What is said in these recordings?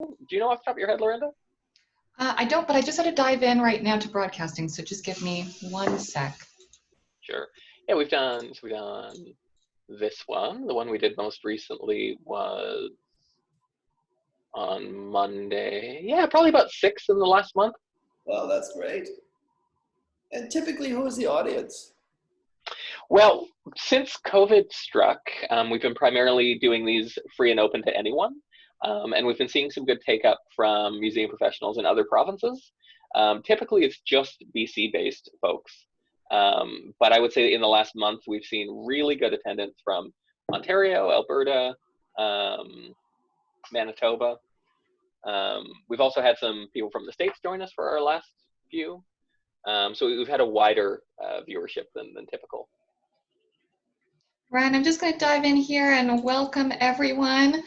Do you know off the top of your head, Lorinda? I don't, but I just had to dive in right now to broadcasting, so just give me 1 sec. Sure. Yeah, we've done this one. The one we did most recently was on Monday. Yeah, probably about 6 in the last month. Well, that's great. And typically, who is the audience? Well, since COVID struck, we've been primarily doing these free and open to anyone. And we've been seeing some good take up from museum professionals in other provinces. Typically, it's just BC-based folks. But I would say in the last month, we've seen really good attendance from Ontario, Alberta, Manitoba. We've also had some people from the States join us for our last few. So we've had a wider viewership than typical. Ryan, I'm just going to dive in here and welcome everyone.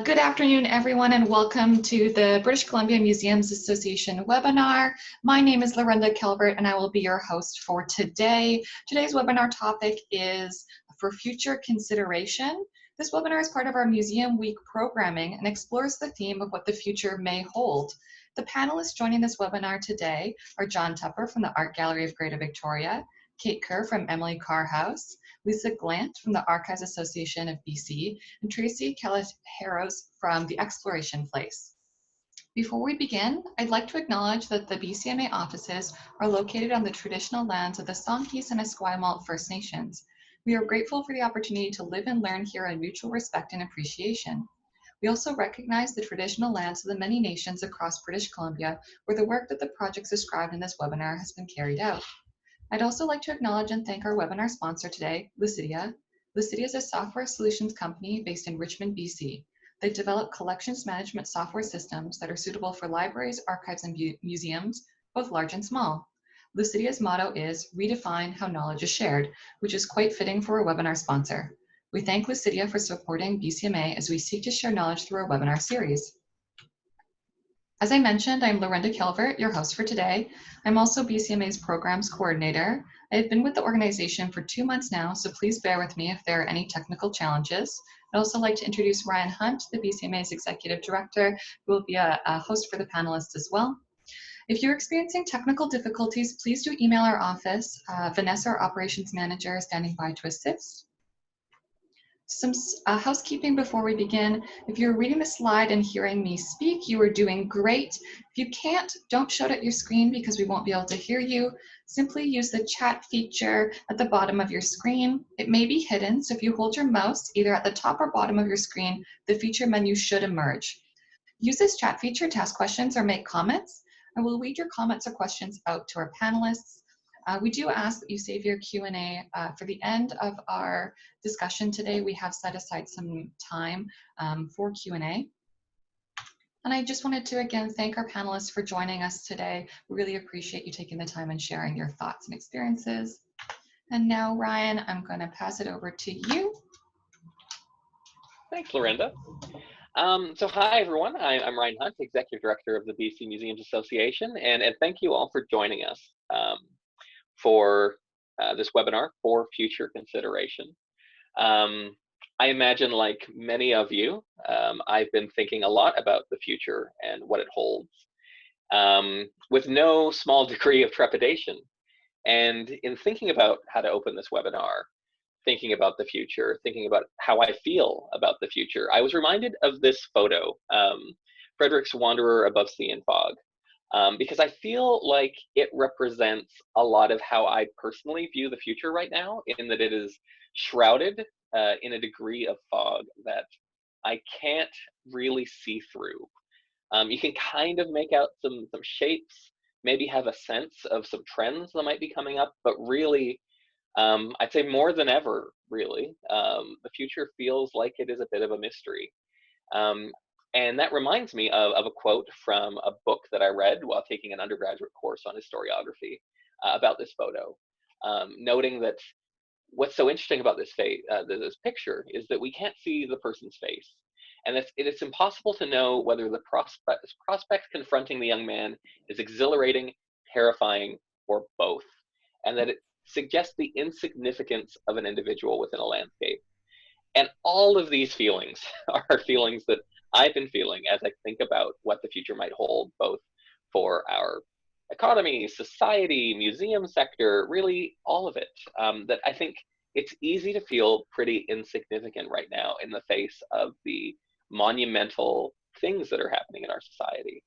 Good afternoon, everyone, and welcome to the British Columbia Museums Association webinar. My name is Lorinda Calvert, and I will be your host for today. Today's webinar topic is for future consideration. This webinar is part of our Museum Week programming and explores the theme of what the future may hold. The panelists joining this webinar today are Jon Tupper from the Art Gallery of Greater Victoria, Kate Kerr from Emily Carr House, Lisa Glandt from the Archives Association of BC, and Tracy Calogheros from the Exploration Place. Before we begin, I'd like to acknowledge that the BCMA offices are located on the traditional lands of the Songhees and Esquimalt First Nations. We are grateful for the opportunity to live and learn here in mutual respect and appreciation. We also recognize the traditional lands of the many nations across British Columbia where the work that the projects described in this webinar has been carried out. I'd also like to acknowledge and thank our webinar sponsor today, Lucidia. Lucidia is a software solutions company based in Richmond, BC. They develop collections management software systems that are suitable for libraries, archives, and museums, both large and small. Lucidia's motto is redefine how knowledge is shared, which is quite fitting for a webinar sponsor. We thank Lucidia for supporting BCMA as we seek to share knowledge through our webinar series. As I mentioned, I'm Lorinda Calvert, your host for today. I'm also BCMA's Programs Coordinator. I've been with the organization for 2 months now, so please bear with me if there are any technical challenges. I'd also like to introduce Ryan Hunt, the BCMA's Executive Director, who will be a host for the panelists as well. If you're experiencing technical difficulties, please do email our office. Vanessa, our Operations Manager, is standing by to assist. Some housekeeping before we begin. If you're reading the slide and hearing me speak, you are doing great. If you can't, don't shout at your screen because we won't be able to hear you. Simply use the chat feature at the bottom of your screen. It may be hidden, so if you hold your mouse either at the top or bottom of your screen, the feature menu should emerge. Use this chat feature to ask questions or make comments. I will read your comments or questions out to our panelists. We do ask that you save your Q&A for the end of our discussion today. We have set aside some time for Q&A. And I just wanted to, again, thank our panelists for joining us today. We really appreciate you taking the time and sharing your thoughts and experiences. And now, Ryan, I'm going to pass it over to you. Thanks, Lorinda. So hi, everyone. I'm Ryan Hunt, Executive Director of the BC Museums Association, and thank you all for joining us for this webinar for future consideration. I imagine, like many of you, I've been thinking a lot about the future and what it holds, with no small degree of trepidation. And in thinking about how to open this webinar, thinking about the future, thinking about how I feel about the future, I was reminded of this photo, Frederick's Wanderer Above Sea and Fog. Because I feel like it represents a lot of how I personally view the future right now, in that it is shrouded in a degree of fog that I can't really see through. You can kind of make out some shapes, maybe have a sense of some trends that might be coming up, but really, I'd say more than ever, really, the future feels like it is a bit of a mystery. And that reminds me of a quote from a book that I read while taking an undergraduate course on historiography about this photo, noting that what's so interesting about this this picture is that we can't see the person's face. And it's impossible to know whether the prospect confronting the young man is exhilarating, terrifying, or both, and that it suggests the insignificance of an individual within a landscape. And all of these feelings are feelings that I've been feeling as I think about what the future might hold, both for our economy, society, museum sector, really all of it, that I think it's easy to feel pretty insignificant right now in the face of the monumental things that are happening in our society.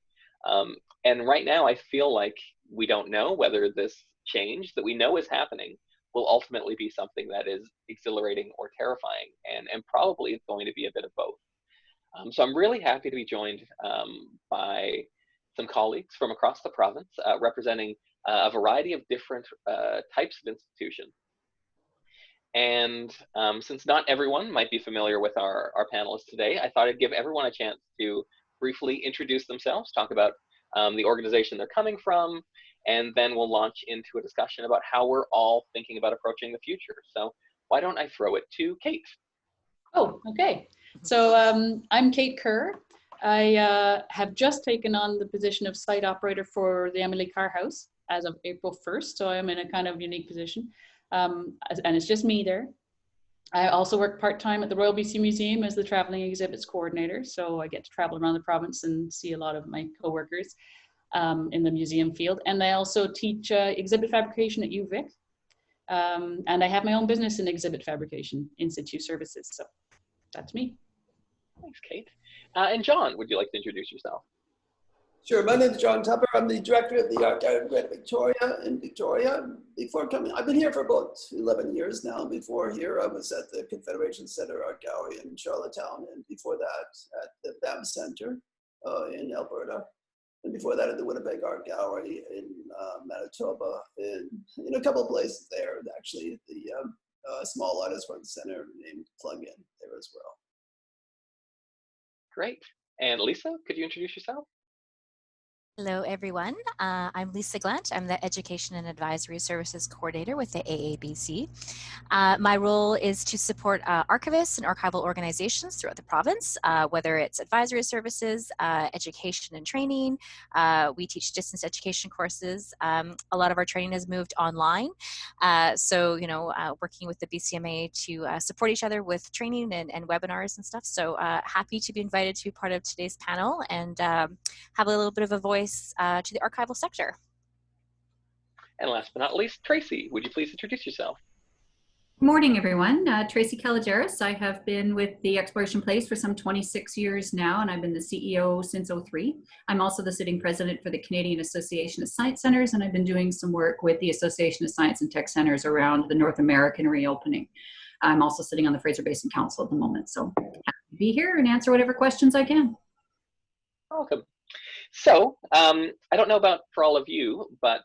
And right now, I feel like we don't know whether this change that we know is happening will ultimately be something that is exhilarating or terrifying, and probably it's going to be a bit of both. So I'm really happy to be joined by some colleagues from across the province representing a variety of different types of institutions. And since not everyone might be familiar with our panelists today, I thought I'd give everyone a chance to briefly introduce themselves, talk about the organization they're coming from, and then we'll launch into a discussion about how we're all thinking about approaching the future. So why don't I throw it to Kate? Oh, okay. So I'm Kate Kerr. I have just taken on the position of site operator for the Emily Carr House as of April 1st. So I'm in a kind of unique position. And it's just me there. I also work part-time at the Royal BC Museum as the traveling exhibits coordinator. So I get to travel around the province and see a lot of my co-workers in the museum field. And I also teach exhibit fabrication at UVic. And I have my own business in exhibit fabrication, in situ services. So that's me. Thanks, Kate. And John, would you like to introduce yourself? Sure, my name is Jon Tupper. I'm the director of the Art Gallery of Greater Victoria in Victoria. Before coming, I've been here for about 11 years now. Before here, I was at the Confederation Centre Art Gallery in Charlottetown, and before that at the BAM Centre in Alberta. And before that at the Winnipeg Art Gallery in Manitoba, in a couple of places there, actually, the small artist front center named Plug-in there as well. Great. And Lisa, could you introduce yourself? Hello, everyone. I'm Lisa Glandt. I'm the Education and Advisory Services Coordinator with the AABC. My role is to support archivists and archival organizations throughout the province, whether it's advisory services, education and training. We teach distance education courses. A lot of our training has moved online. So, working with the BCMA to support each other with training and webinars and stuff. So happy to be invited to be part of today's panel and have a little bit of a voice to the archival sector. And last but not least, Tracy, would you please introduce yourself? Good morning, everyone. Tracy Calogheros. I have been with the Exploration Place for some 26 years now, and I've been the CEO since '03. I'm also the sitting president for the Canadian Association of Science Centers, and I've been doing some work with the Association of Science and Tech Centers around the North American reopening. I'm also sitting on the Fraser Basin Council at the moment, so happy to be here and answer whatever questions I can. Welcome. So, I don't know about for all of you, but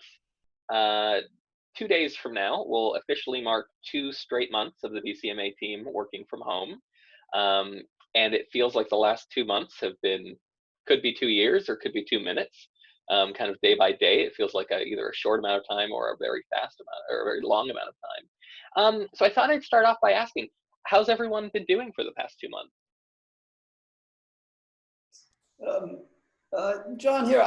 2 days from now, we'll officially mark 2 straight months of the BCMA team working from home. And it feels like the last 2 months could be 2 years or could be 2 minutes, kind of day by day. It feels like either a short amount of time or a very fast amount or a very long amount of time. So I thought I'd start off by asking, how's everyone been doing for the past 2 months? John here,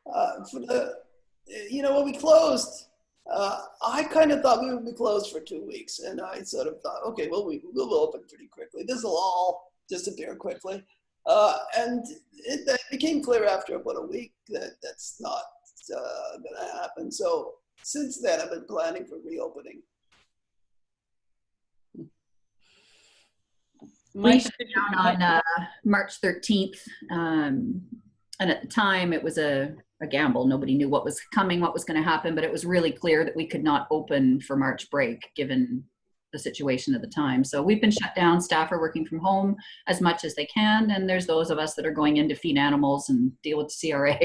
when we closed, I kind of thought we would be closed for 2 weeks, and I sort of thought, okay, well, we'll open pretty quickly. This will all disappear quickly. And it became clear after about a week that that's not going to happen. So since then, I've been planning for reopening. We shut down on March 13th. And at the time, it was a gamble. Nobody knew what was coming, what was going to happen, but it was really clear that we could not open for March break, given the situation at the time. So we've been shut down. Staff are working from home as much as they can, and there's those of us that are going in to feed animals and deal with the CRA.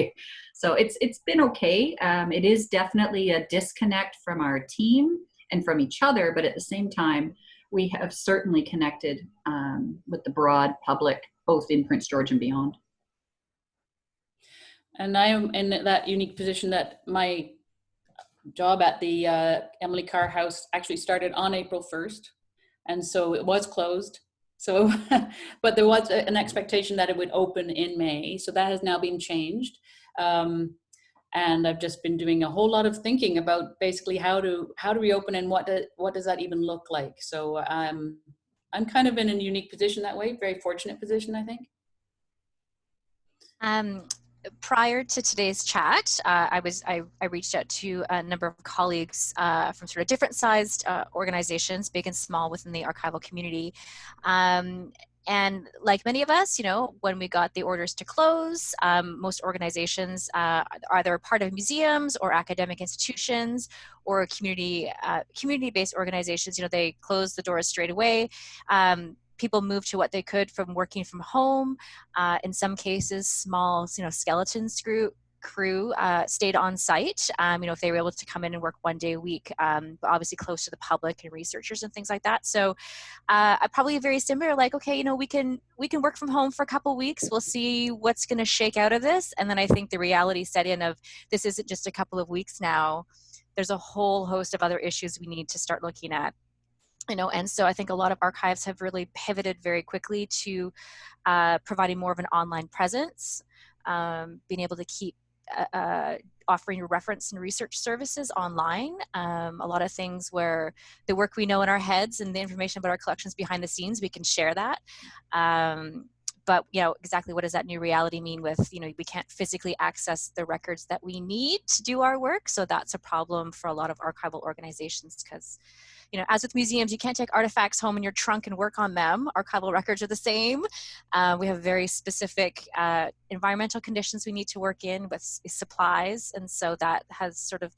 So it's been okay. It is definitely a disconnect from our team and from each other, but at the same time, we have certainly connected with the broad public, both in Prince George and beyond. And I am in that unique position that my job at the Emily Carr House actually started on April 1st. And so it was closed. So, but there was an expectation that it would open in May. So that has now been changed. And I've just been doing a whole lot of thinking about basically how to reopen and what does that even look like. So I'm kind of in a unique position that way, very fortunate position, I think. Prior to today's chat, I reached out to a number of colleagues from sort of different sized organizations, big and small, within the archival community. And like many of us, you know, when we got the orders to close, most organizations, either part of museums or academic institutions or community-based organizations, you know, they closed the doors straight away. People moved to what they could from working from home. In some cases, small, you know, skeleton crew stayed on site, you know, if they were able to come in and work 1 day a week, but obviously close to the public and researchers and things like that. So probably very similar, like, okay, you know, we can work from home for a couple weeks. We'll see what's going to shake out of this. And then I think the reality set in of this isn't just a couple of weeks now. There's a whole host of other issues we need to start looking at. You know, and so I think a lot of archives have really pivoted very quickly to providing more of an online presence, being able to keep offering reference and research services online. A lot of things where the work we know in our heads and the information about our collections behind the scenes, we can share that. But, you know, exactly what does that new reality mean with, you know, we can't physically access the records that we need to do our work. So that's a problem for a lot of archival organizations because, you know, as with museums, you can't take artifacts home in your trunk and work on them. Archival records are the same. We have very specific environmental conditions we need to work in with supplies. And so that has sort of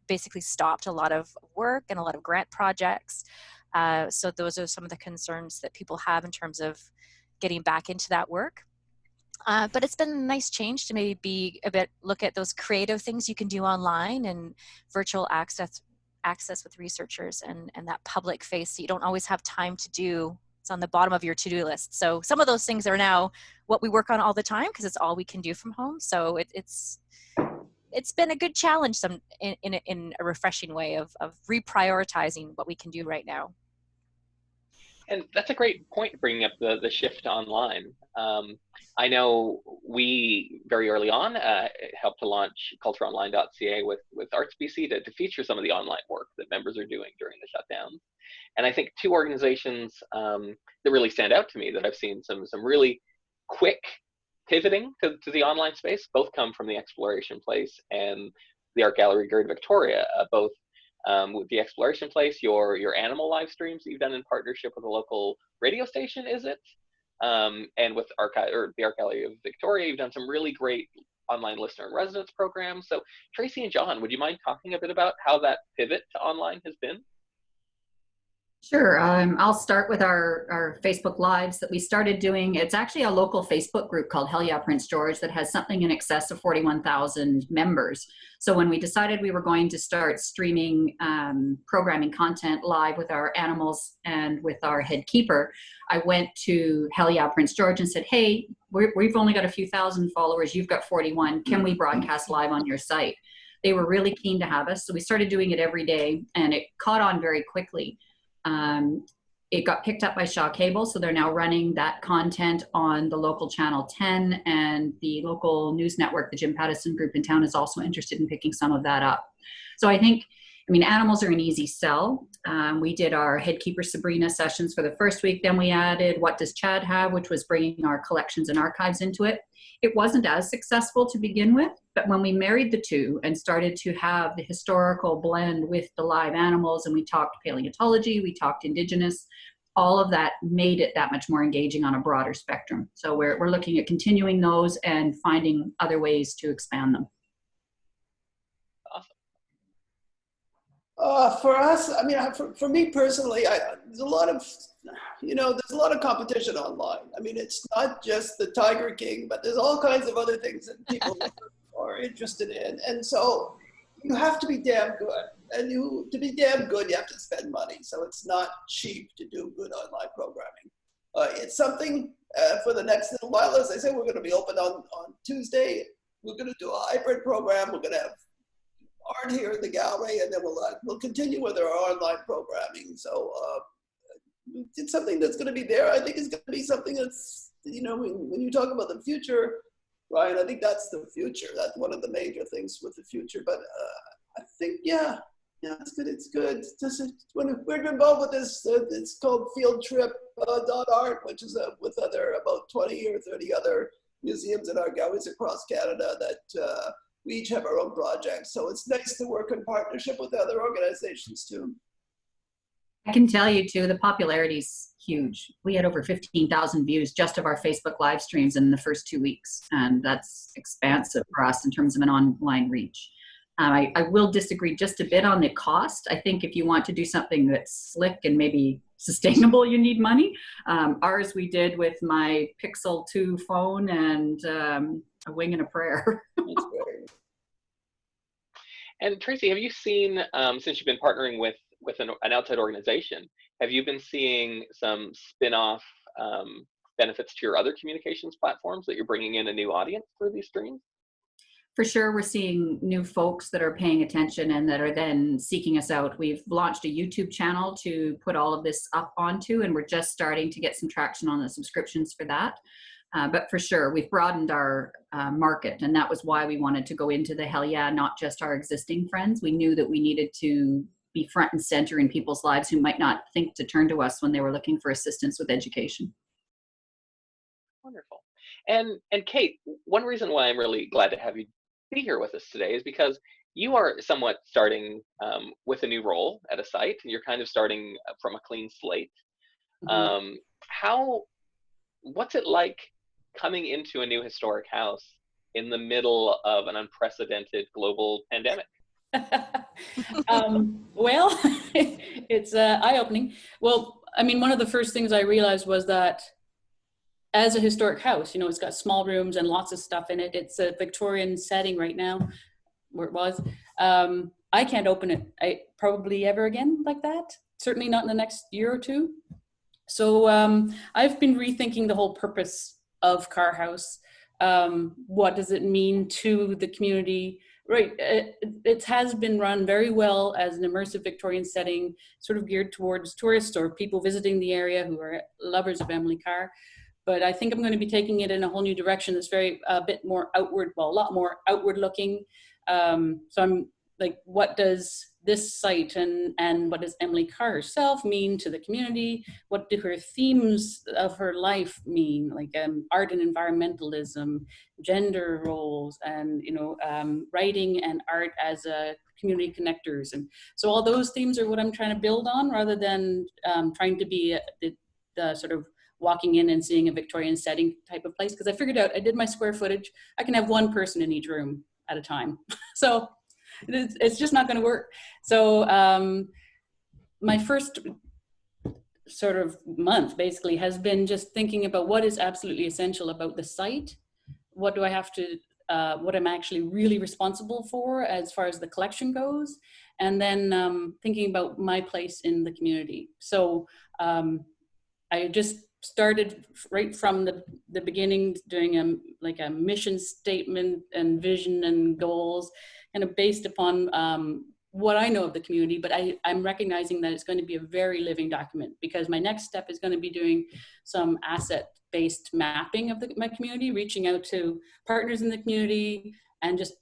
basically stopped a lot of work and a lot of grant projects. So those are some of the concerns that people have in terms of getting back into that work. But it's been a nice change to maybe look at those creative things you can do online and virtual access with researchers and that public face that you don't always have time to do. It's on the bottom of your to-do list. So some of those things are now what we work on all the time because it's all we can do from home. So it's been a good challenge in a refreshing way of reprioritizing what we can do right now. And that's a great point, bringing up the shift to online. I know we very early on helped to launch cultureonline.ca with Arts BC to feature some of the online work that members are doing during the shutdown. And I think two organizations that really stand out to me that I've seen some really quick pivoting to the online space, both come from the Exploration Place and the Art Gallery Gerd Victoria, both with the Exploration Place, your animal live streams that you've done in partnership with a local radio station, is it? And with the Art Gallery of Victoria, you've done some really great online listener in residence programs. So Tracy and Jon, would you mind talking a bit about how that pivot to online has been? Sure. I'll start with our Facebook Lives that we started doing. It's actually a local Facebook group called Hell Yeah Prince George that has something in excess of 41,000 members. So when we decided we were going to start streaming programming content live with our animals and with our head keeper, I went to Hell Yeah Prince George and said, hey, we've only got a few thousand followers. You've got 41. Can we broadcast live on your site? They were really keen to have us. So we started doing it every day and it caught on very quickly. It got picked up by Shaw Cable, so they're now running that content on the local Channel 10, and the local news network, the Jim Pattison Group in town, is also interested in picking some of that up. So I mean, animals are an easy sell. We did our head keeper Sabrina sessions for the first week. Then we added What Does Chad Have, which was bringing our collections and archives into it. It wasn't as successful to begin with, but when we married the two and started to have the historical blend with the live animals, and we talked paleontology, we talked Indigenous, all of that made it that much more engaging on a broader spectrum. So we're looking at continuing those and finding other ways to expand them. For us, I mean, for me personally, there's a lot of competition online. I mean, it's not just the Tiger King, but there's all kinds of other things that people are interested in. And so you have to be damn good. And to be damn good, you have to spend money. So it's not cheap to do good online programming. It's something for the next little while. As I said, we're going to be open on Tuesday. We're going to do a hybrid program. We're going to have art here in the gallery, and then we'll continue with our online programming. So it's something that's going to be there. I think it's going to be something that's, you know, when you talk about the future, Ryan, I think that's the future. That's one of the major things with the future. But I think, yeah, it's good. It's good. When we're involved with this, it's called fieldtrip.art, which is with about 20 or 30 other museums and art galleries across Canada that we each have our own projects. So it's nice to work in partnership with other organizations too. I can tell you too, the popularity is huge. We had over 15,000 views just of our Facebook live streams in the first 2 weeks. And that's expansive for us in terms of an online reach. I will disagree just a bit on the cost. I think if you want to do something that's slick and maybe sustainable, you need money. Ours we did with my Pixel 2 phone and a wing and a prayer. And Tracy, have you seen, since you've been partnering with an outside organization, have you been seeing some spin-off benefits to your other communications platforms that you're bringing in a new audience through these streams? For sure, we're seeing new folks that are paying attention and that are then seeking us out. We've launched a YouTube channel to put all of this up onto, and we're just starting to get some traction on the subscriptions for that. But for sure, we've broadened our market, and that was why we wanted to go into the Hell Yeah, not just our existing friends. We knew that we needed to be front and center in people's lives who might not think to turn to us when they were looking for assistance with education. Wonderful. And Kate, one reason why I'm really glad to have you be here with us today is because you are somewhat starting with a new role at a site. You're kind of starting from a clean slate. Mm-hmm. What's it like coming into a new historic house in the middle of an unprecedented global pandemic? Well, it's eye-opening. Well, I mean, one of the first things I realized was that as a historic house, you know, it's got small rooms and lots of stuff in it. It's a Victorian setting right now, where it was. I can't open it probably ever again like that. Certainly not in the next year or two. So I've been rethinking the whole purpose of Carr House. What does it mean to the community? Right, it has been run very well as an immersive Victorian setting, sort of geared towards tourists or people visiting the area who are lovers of Emily Carr. But I think I'm going to be taking it in a whole new direction that's a bit more outward, well, a lot more outward looking. So I'm like, what does this site and what does Emily Carr herself mean to the community? What do her themes of her life mean? Like art and environmentalism, gender roles, and writing and art as community connectors. And so all those themes are what I'm trying to build on, rather than trying to be the sort of walking in and seeing a Victorian setting type of place. Because I figured out, I did my square footage, I can have one person in each room at a time. So it's just not going to work. So my first sort of month basically has been just thinking about what is absolutely essential about the site. What do I have to, what I'm actually really responsible for as far as the collection goes. And then thinking about my place in the community. So I just started right from the beginning doing a mission statement and vision and goals, kind of based upon what I know of the community, but I'm recognizing that it's going to be a very living document, because my next step is going to be doing some asset-based mapping of my community, reaching out to partners in the community and just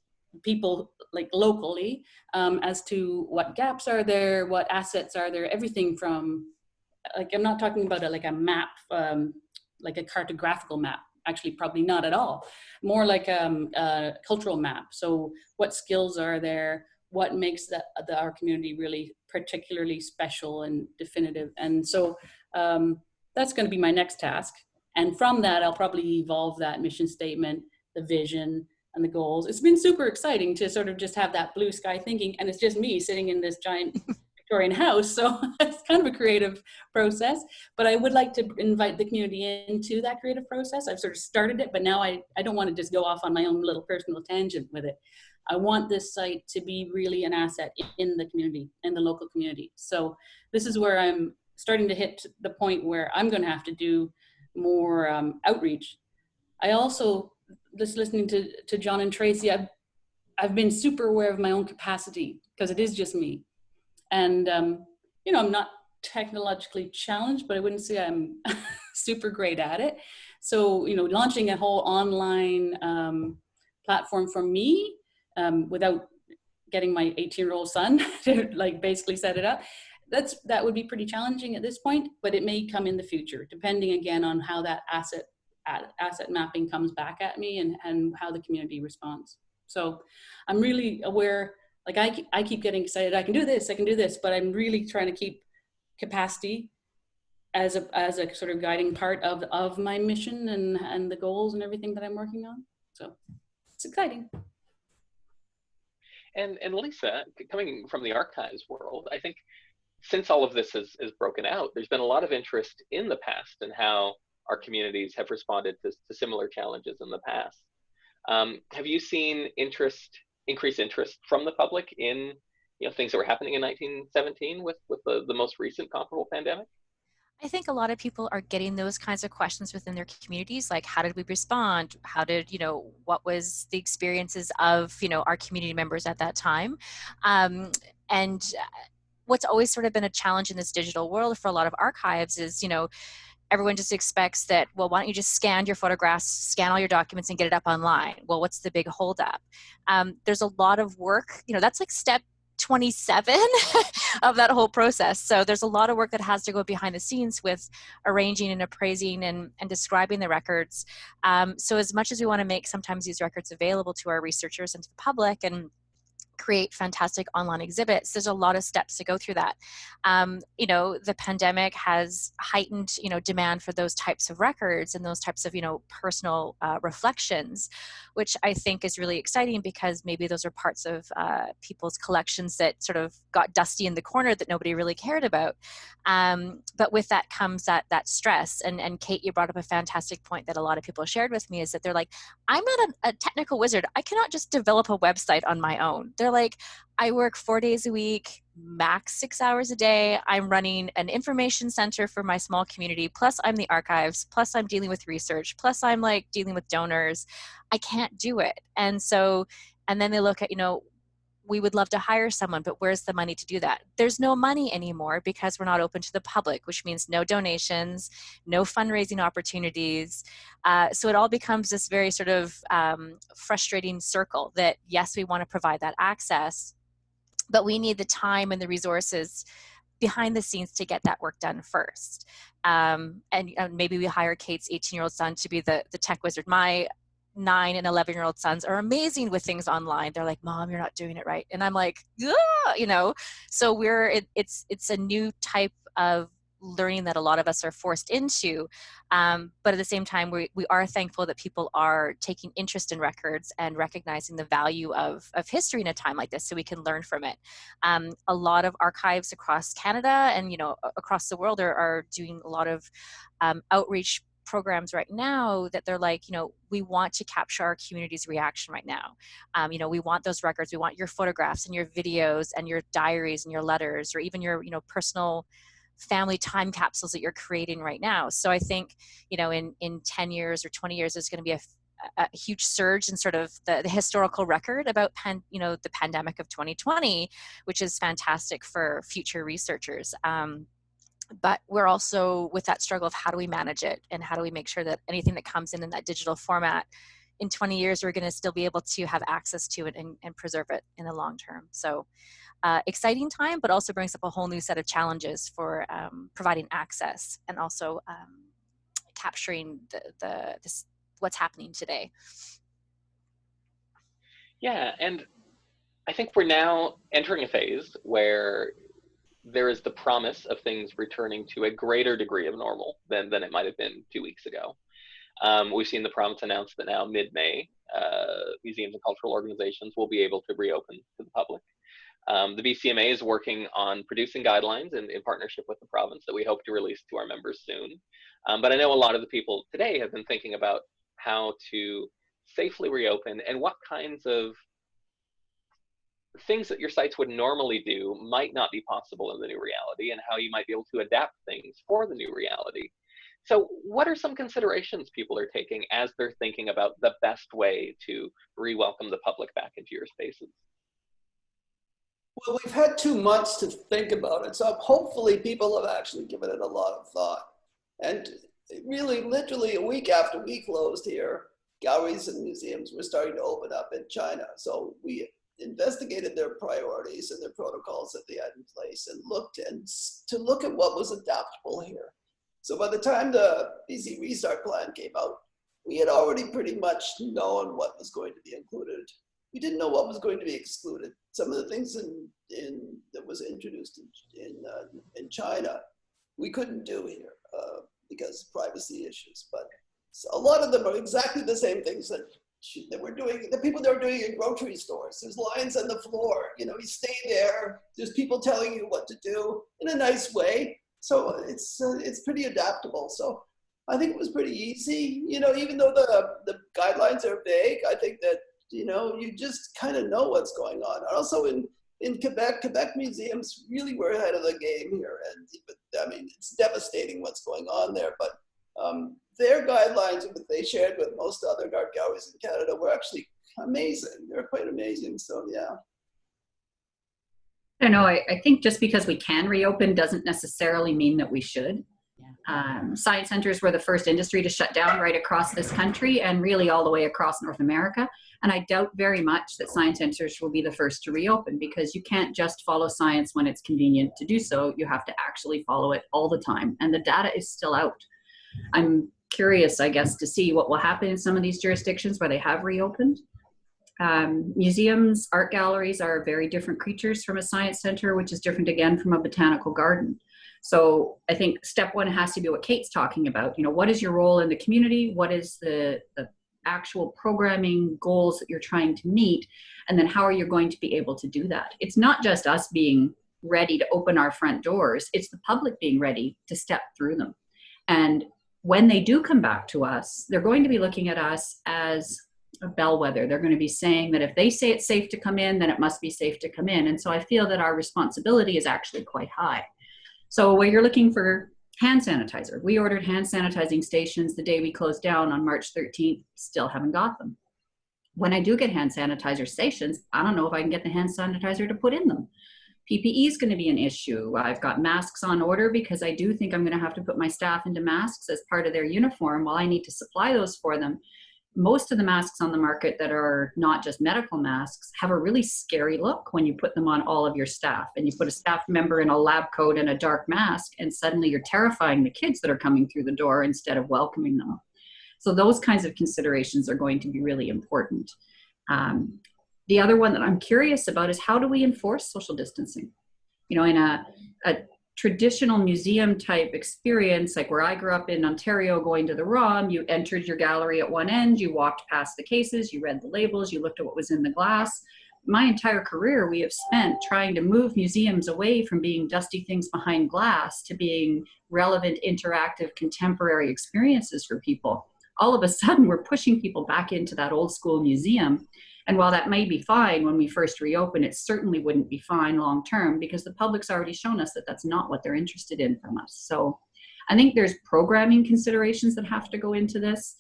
people like locally as to what gaps are there, what assets are there, everything from, like, I'm not talking about like a map, like a cartographical map, actually probably not at all, more like a cultural map. So what skills are there? What makes our community really particularly special and definitive? And so that's going to be my next task. And from that, I'll probably evolve that mission statement, the vision, and the goals. It's been super exciting to sort of just have that blue sky thinking, and it's just me sitting in this giant Victorian house. So it's kind of a creative process, but I would like to invite the community into that creative process. I've sort of started it, but now I don't want to just go off on my own little personal tangent with it. I want this site to be really an asset in the community, in the local community. So this is where I'm starting to hit the point where I'm going to have to do more outreach. I also, just listening to Jon and Tracy, I've been super aware of my own capacity, because it is just me. And, you know, I'm not technologically challenged, but I wouldn't say I'm super great at it. So, you know, launching a whole online platform for me without getting my 18-year-old son to like basically set it up, that would be pretty challenging at this point, but it may come in the future, depending again on how that asset asset mapping comes back at me, and how the community responds. So I'm really aware, like I keep getting excited, I can do this, but I'm really trying to keep capacity as a sort of guiding part of my mission and the goals and everything that I'm working on. So it's exciting. And Lisa, coming from the archives world, I think since all of this is broken out, there's been a lot of interest in the past and how our communities have responded to similar challenges in the past. Have you seen increased interest from the public in things that were happening in 1917 with the most recent comparable pandemic? I think a lot of people are getting those kinds of questions within their communities, like how did we respond? How did, what was the experiences of, our community members at that time? And what's always sort of been a challenge in this digital world for a lot of archives is, everyone just expects that, well, why don't you just scan your photographs, scan all your documents and get it up online? Well, what's the big holdup? There's a lot of work, that's like step 27 of that whole process. So there's a lot of work that has to go behind the scenes with arranging and appraising and describing the records. So as much as we want to make sometimes these records available to our researchers and to the public and create fantastic online exhibits, there's a lot of steps to go through that. The pandemic has heightened, demand for those types of records and those types of, personal reflections, which I think is really exciting because maybe those are parts of people's collections that sort of got dusty in the corner that nobody really cared about. But with that comes that stress. And Kate, you brought up a fantastic point that a lot of people shared with me, is that they're like, I'm not a technical wizard. I cannot just develop a website on my own. They're like, I work 4 days a week, max 6 hours a day. I'm running an information center for my small community. Plus I'm the archives. Plus I'm dealing with research. Plus I'm like dealing with donors. I can't do it. And then they look at, we would love to hire someone, but where's the money to do that? There's no money anymore because we're not open to the public, which means no donations, no fundraising opportunities. So it all becomes this very sort of frustrating circle that, yes, we want to provide that access, but we need the time and the resources behind the scenes to get that work done first. And maybe we hire Kate's 18-year-old son to be the tech wizard. My 9 and 11-year-old sons are amazing with things online. They're like, Mom, you're not doing it right. And I'm like, so it's a new type of learning that a lot of us are forced into. But at the same time, we are thankful that people are taking interest in records and recognizing the value of history in a time like this so we can learn from it. A lot of archives across Canada and, across the world are doing a lot of outreach programs right now that they're like, we want to capture our community's reaction right now. We want those records. We want your photographs and your videos and your diaries and your letters, or even your, personal family time capsules that you're creating right now. So I think, in 10 years or 20 years, there's going to be a huge surge in sort of the historical record about the pandemic of 2020, which is fantastic for future researchers. But we're also with that struggle of how do we manage it and how do we make sure that anything that comes in that digital format in 20 years, we're going to still be able to have access to it and preserve it in the long term. So exciting time, but also brings up a whole new set of challenges for providing access and also capturing this what's happening today. Yeah, and I think we're now entering a phase where there is the promise of things returning to a greater degree of normal than it might have been 2 weeks ago. We've seen the province announce that now mid-May, museums and cultural organizations will be able to reopen to the public. The BCMA is working on producing guidelines in partnership with the province that we hope to release to our members soon. But I know a lot of the people today have been thinking about how to safely reopen and what kinds of things that your sites would normally do might not be possible in the new reality, and how you might be able to adapt things for the new reality. So what are some considerations people are taking as they're thinking about the best way to re-welcome the public back into your spaces? Well, we've had 2 months to think about it, so hopefully people have actually given it a lot of thought. And really, literally a week after we closed here, galleries and museums were starting to open up in China. So we investigated their priorities and their protocols that they had in place and looked at what was adaptable here. So by the time the BC Restart Plan came out, we had already pretty much known what was going to be included. We didn't know what was going to be excluded. Some of the things that was introduced in China, we couldn't do here because of privacy issues. But a lot of them are exactly the same things that we're doing, the people that are doing in grocery stores. There's lines on the floor, you stay there. There's people telling you what to do in a nice way. So it's pretty adaptable. So I think it was pretty easy, even though the guidelines are vague. I think that, you just kind of know what's going on. Also in Quebec museums really were ahead of the game here. And I mean, it's devastating what's going on there, but their guidelines that they shared with most other art galleries in Canada were actually amazing. They're quite amazing, so yeah. I don't know, I think just because we can reopen doesn't necessarily mean that we should. Science centers were the first industry to shut down right across this country and really all the way across North America. And I doubt very much that science centers will be the first to reopen, because you can't just follow science when it's convenient to do so. You have to actually follow it all the time. And the data is still out. I'm curious, I guess, to see what will happen in some of these jurisdictions where they have reopened. Museums, art galleries are very different creatures from a science center, which is different again from a botanical garden. So I think step one has to be what Kate's talking about. What is your role in the community? What is the actual programming goals that you're trying to meet? And then how are you going to be able to do that? It's not just us being ready to open our front doors. It's the public being ready to step through them. And when they do come back to us, they're going to be looking at us as a bellwether. They're going to be saying that if they say it's safe to come in, then it must be safe to come in. And so I feel that our responsibility is actually quite high. So when you're looking for hand sanitizer, we ordered hand sanitizing stations the day we closed down on March 13th, still haven't got them. When I do get hand sanitizer stations, I don't know if I can get the hand sanitizer to put in them. PPE is going to be an issue. I've got masks on order because I do think I'm going to have to put my staff into masks as part of their uniform while I need to supply those for them. Most of the masks on the market that are not just medical masks have a really scary look when you put them on all of your staff, and you put a staff member in a lab coat and a dark mask, and suddenly you're terrifying the kids that are coming through the door instead of welcoming them. So those kinds of considerations are going to be really important. The other one that I'm curious about is, how do we enforce social distancing? In a traditional museum type experience, like where I grew up in Ontario going to the ROM, you entered your gallery at one end, you walked past the cases, you read the labels, you looked at what was in the glass. My entire career we have spent trying to move museums away from being dusty things behind glass to being relevant, interactive, contemporary experiences for people. All of a sudden we're pushing people back into that old school museum. And while that may be fine when we first reopen, it certainly wouldn't be fine long term, because the public's already shown us that that's not what they're interested in from us. So I think there's programming considerations that have to go into this.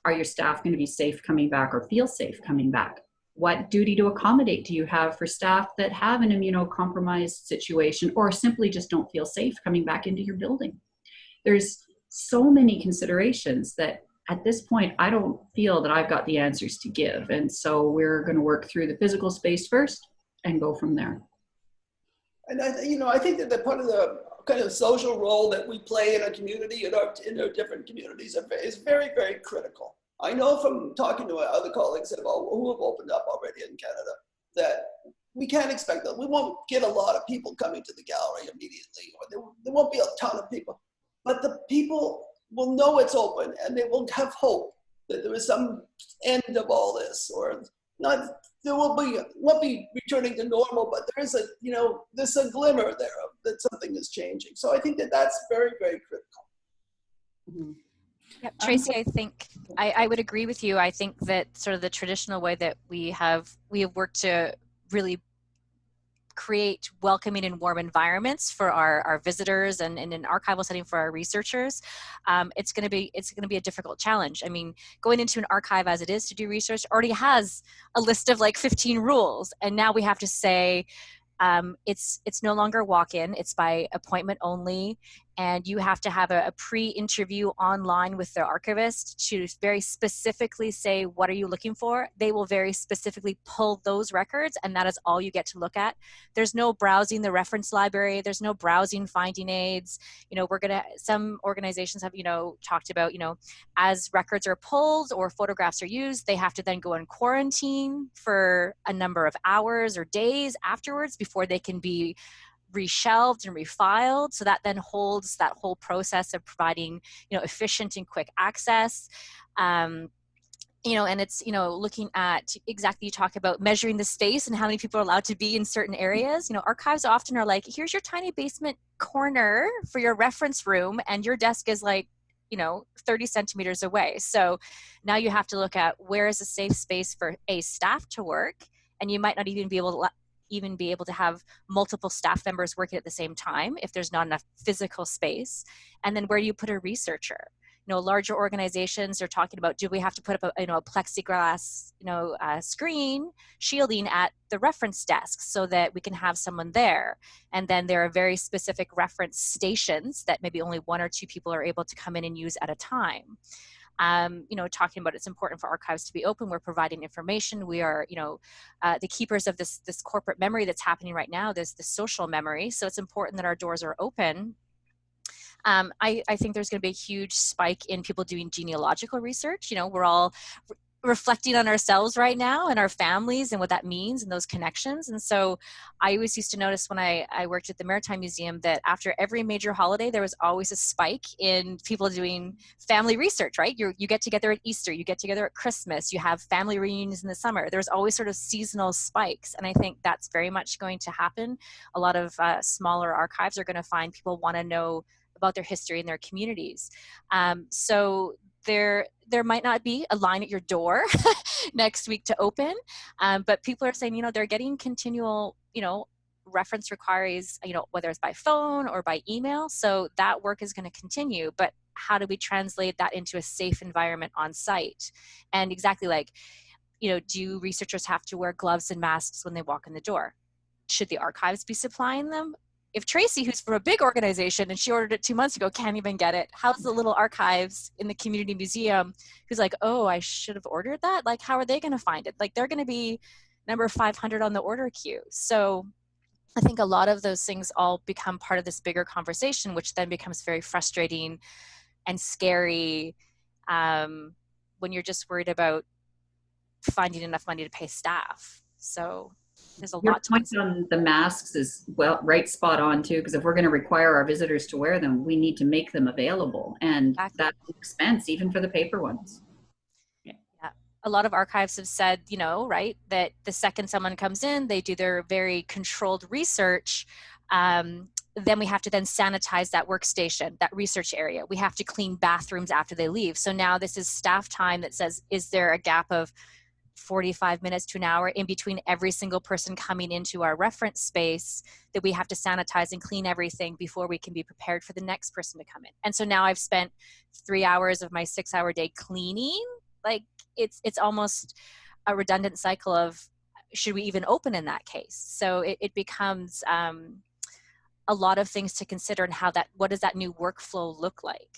Are your staff going to be safe coming back or feel safe coming back? What duty to accommodate do you have for staff that have an immunocompromised situation or simply just don't feel safe coming back into your building? There's so many considerations that at this point, I don't feel that I've got the answers to give. And so we're going to work through the physical space first and go from there. And I think that the part of the kind of social role that we play in a community, in our different communities, is very, very critical. I know from talking to other colleagues who have opened up already in Canada that we can't expect that. We won't get a lot of people coming to the gallery immediately, or there won't be a ton of people. But the people will know it's open, and they will have hope that there is some end of all this, or not. There won't be returning to normal, but there is there's a glimmer there of that something is changing. So I think that that's very, very critical. Mm-hmm. Yep, Tracy, I think I would agree with you. I think that sort of the traditional way that we have worked to really create welcoming and warm environments for our visitors and in an archival setting for our researchers, it's going to be a difficult challenge. I mean, going into an archive as it is to do research already has a list of like 15 rules, and now we have to say it's no longer walk-in, it's by appointment only, and you have to have a pre-interview online with the archivist to very specifically say, what are you looking for? They will very specifically pull those records, and that is all you get to look at. There's no browsing the reference library. There's no browsing finding aids. You know, some organizations have, you know, talked about, you know, as records are pulled or photographs are used, they have to then go in quarantine for a number of hours or days afterwards before they can be reshelved and refiled. So that then holds that whole process of providing, you know, efficient and quick access. You know, and it's, you know, looking at exactly, you talk about measuring the space and how many people are allowed to be in certain areas. You know, archives often are like, here's your tiny basement corner for your reference room, and your desk is like, you know, 30 centimeters away. So now you have to look at where is a safe space for staff to work, and you might not even be able to have multiple staff members working at the same time if there's not enough physical space. And then where do you put a researcher? You know, larger organizations are talking about, do we have to put up a plexiglass, screen shielding at the reference desk so that we can have someone there? And then there are very specific reference stations that maybe only 1 or 2 people are able to come in and use at a time. Talking about it's important for archives to be open. We're providing information. We are, the keepers of this corporate memory that's happening right now, this social memory. So it's important that our doors are open. I think there's going to be a huge spike in people doing genealogical research. You know, we're all reflecting on ourselves right now and our families and what that means and those connections. And so I always used to notice when I worked at the Maritime Museum that after every major holiday, there was always a spike in people doing family research, right? You get together at Easter, you get together at Christmas, you have family reunions in the summer. There's always sort of seasonal spikes. And I think that's very much going to happen. A lot of smaller archives are going to find people want to know about their history and their communities. So there might not be a line at your door next week to open, but people are saying, they're getting continual, reference inquiries, whether it's by phone or by email. So that work is going to continue, but how do we translate that into a safe environment on site? And exactly like, do researchers have to wear gloves and masks when they walk in the door? Should the archives be supplying them? If Tracy, who's from a big organization and she ordered it 2 months ago, can't even get it, how's the little archives in the community museum who's like, oh, I should have ordered that? Like, how are they going to find it? Like, they're going to be number 500 on the order queue. So I think a lot of those things all become part of this bigger conversation, which then becomes very frustrating and scary when you're just worried about finding enough money to pay staff. So there's a lot to point on the masks is right spot on too, because if we're going to require our visitors to wear them, we need to make them available, and exactly. That's an expense even for the paper ones. Yeah. A lot of archives have said, right, that the second someone comes in, they do their very controlled research, then we have to then sanitize that workstation, that research area. We have to clean bathrooms after they leave. So now this is staff time that says, is there a gap of 45 minutes to an hour in between every single person coming into our reference space that we have to sanitize and clean everything before we can be prepared for the next person to come in? And so now I've spent 3 hours of my 6-hour day cleaning. Like it's almost a redundant cycle of, should we even open in that case? So it becomes a lot of things to consider, and what does that new workflow look like?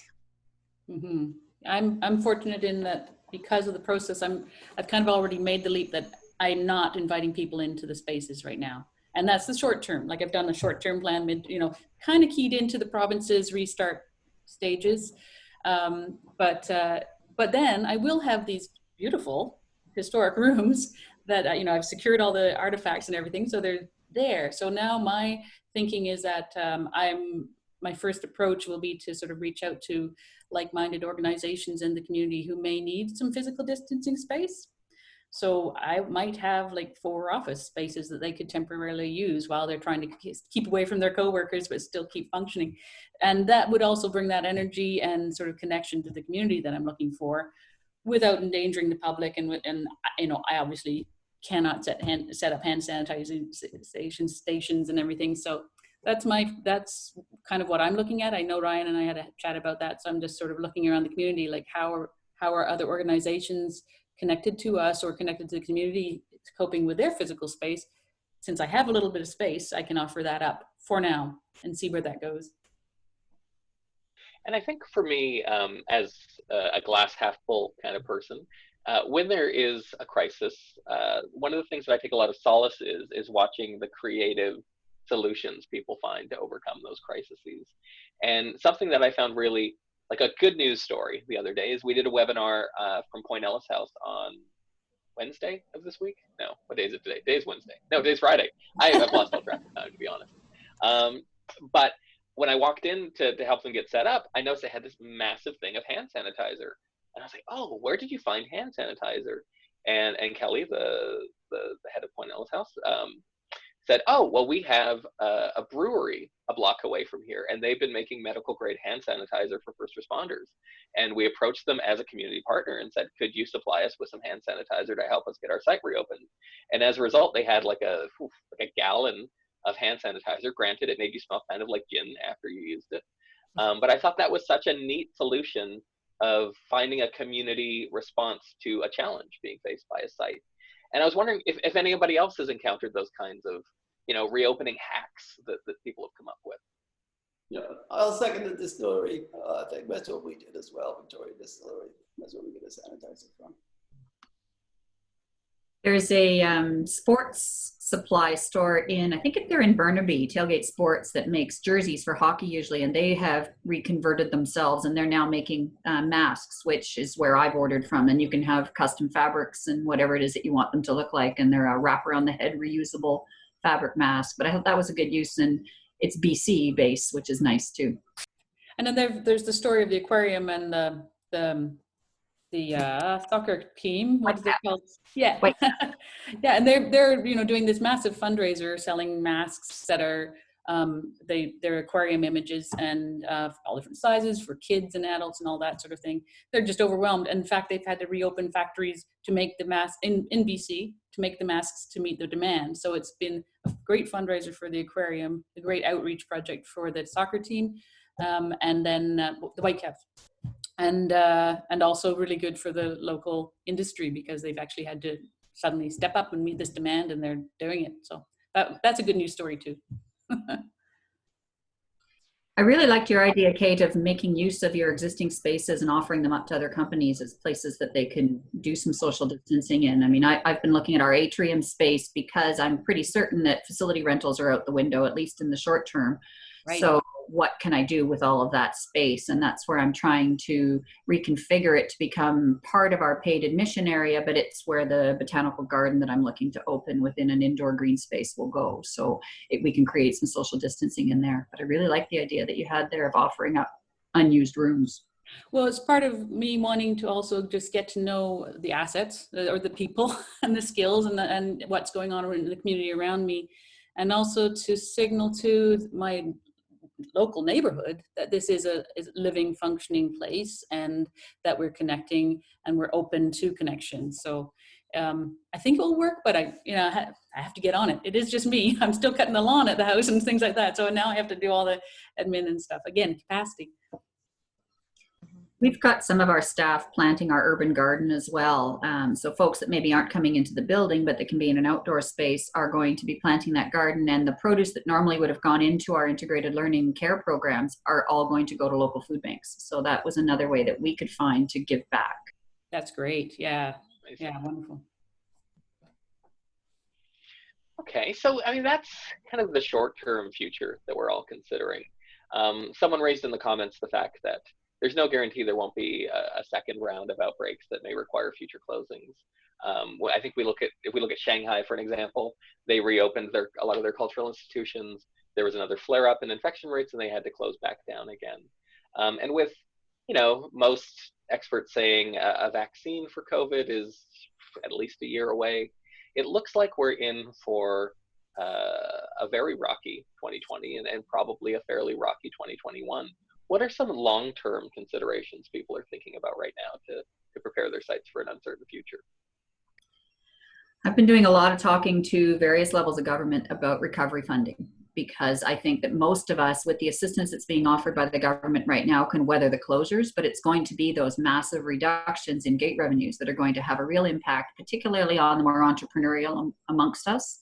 Mm-hmm. I'm fortunate in that because of the process, I've kind of already made the leap that I'm not inviting people into the spaces right now. And that's the short term. Like I've done the short term plan, kind of keyed into the province's restart stages. But then I will have these beautiful historic rooms that, I've secured all the artifacts and everything. So they're there. So now my thinking is that my first approach will be to sort of reach out to like-minded organizations in the community who may need some physical distancing space. So I might have like 4 office spaces that they could temporarily use while they're trying to keep away from their coworkers, but still keep functioning. And that would also bring that energy and sort of connection to the community that I'm looking for without endangering the public. And I obviously cannot set up hand sanitizing stations and everything. So that's kind of what I'm looking at. I know Ryan and I had a chat about that. So I'm just sort of looking around the community, like how are other organizations connected to us or connected to the community coping with their physical space. Since I have a little bit of space, I can offer that up for now and see where that goes. And I think for me, as a glass half full kind of person, when there is a crisis, one of the things that I take a lot of solace is watching the creative solutions people find to overcome those crises. And something that I found really like a good news story the other day is we did a webinar from Point Ellis House on Wednesday of this week. No, what day is it today? Today's Wednesday. No, today's Friday. I've lost all track of time, to be honest. But when I walked in to help them get set up, I noticed they had this massive thing of hand sanitizer. And I was like, oh, where did you find hand sanitizer? And Kelly, the head of Point Ellis House, said, oh, well, we have a brewery a block away from here, and they've been making medical grade hand sanitizer for first responders. And we approached them as a community partner and said, could you supply us with some hand sanitizer to help us get our site reopened? And as a result, they had like a gallon of hand sanitizer. Granted, it made you smell kind of like gin after you used it. But I thought that was such a neat solution of finding a community response to a challenge being faced by a site. And I was wondering if anybody else has encountered those kinds of, reopening hacks that people have come up with. Yeah, I'll second the distillery. I think that's what we did as well, Victoria Distillery. That's where we get a sanitizer from. There's a sports supply store I think they're in Burnaby, Tailgate Sports, that makes jerseys for hockey usually, and they have reconverted themselves and they're now making masks, which is where I've ordered from. And you can have custom fabrics and whatever it is that you want them to look like, and they're a wrap around the head reusable fabric mask. But I thought that was a good use, and it's BC based, which is nice too. And then there's the story of the aquarium and the soccer team. What is it called? Yeah, yeah. And they're doing this massive fundraiser, selling masks that are they're aquarium images and all different sizes for kids and adults and all that sort of thing. They're just overwhelmed. In fact, they've had to reopen factories to make the masks in BC to make the masks to meet the demand. So it's been a great fundraiser for the aquarium, a great outreach project for the soccer team, and then the Whitecaps. And also really good for the local industry because they've actually had to suddenly step up and meet this demand, and they're doing it. So that's a good news story too. I really liked your idea, Kate, of making use of your existing spaces and offering them up to other companies as places that they can do some social distancing in. I mean, I've been looking at our atrium space because I'm pretty certain that facility rentals are out the window, at least in the short term. Right. So what can I do with all of that space? And that's where I'm trying to reconfigure it to become part of our paid admission area, but it's where the botanical garden that I'm looking to open within an indoor green space will go. So we can create some social distancing in there. But I really like the idea that you had there of offering up unused rooms. Well, it's part of me wanting to also just get to know the assets or the people and the skills and what's going on in the community around me. And also to signal to my local neighborhood that this is a living, functioning place, and that we're connecting and we're open to connection. So I think it will work, but I have to get on it. It is just me. I'm still cutting the lawn at the house and things like that. So now I have to do all the admin and stuff. Again, capacity. We've got some of our staff planting our urban garden as well. So folks that maybe aren't coming into the building, but that can be in an outdoor space, are going to be planting that garden. And the produce that normally would have gone into our integrated learning care programs are all going to go to local food banks. So that was another way that we could find to give back. That's great. Yeah. Yeah, wonderful. Okay, so I mean, that's kind of the short-term future that we're all considering. Someone raised in the comments the fact that there's no guarantee there won't be a second round of outbreaks that may require future closings. I think if we look at Shanghai, for an example, they reopened a lot of their cultural institutions. There was another flare-up in infection rates, and they had to close back down again. And with, most experts saying a vaccine for COVID is at least a year away, it looks like we're in for a very rocky 2020 and probably a fairly rocky 2021. What are some long-term considerations people are thinking about right now to prepare their sites for an uncertain future? I've been doing a lot of talking to various levels of government about recovery funding, because I think that most of us, with the assistance that's being offered by the government right now, can weather the closures, but it's going to be those massive reductions in gate revenues that are going to have a real impact, particularly on the more entrepreneurial amongst us.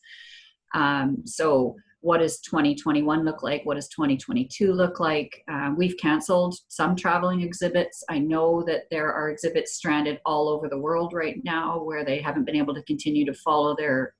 So what does 2021 look like? What does 2022 look like? We've canceled some traveling exhibits. I know that there are exhibits stranded all over the world right now where they haven't been able to continue to follow their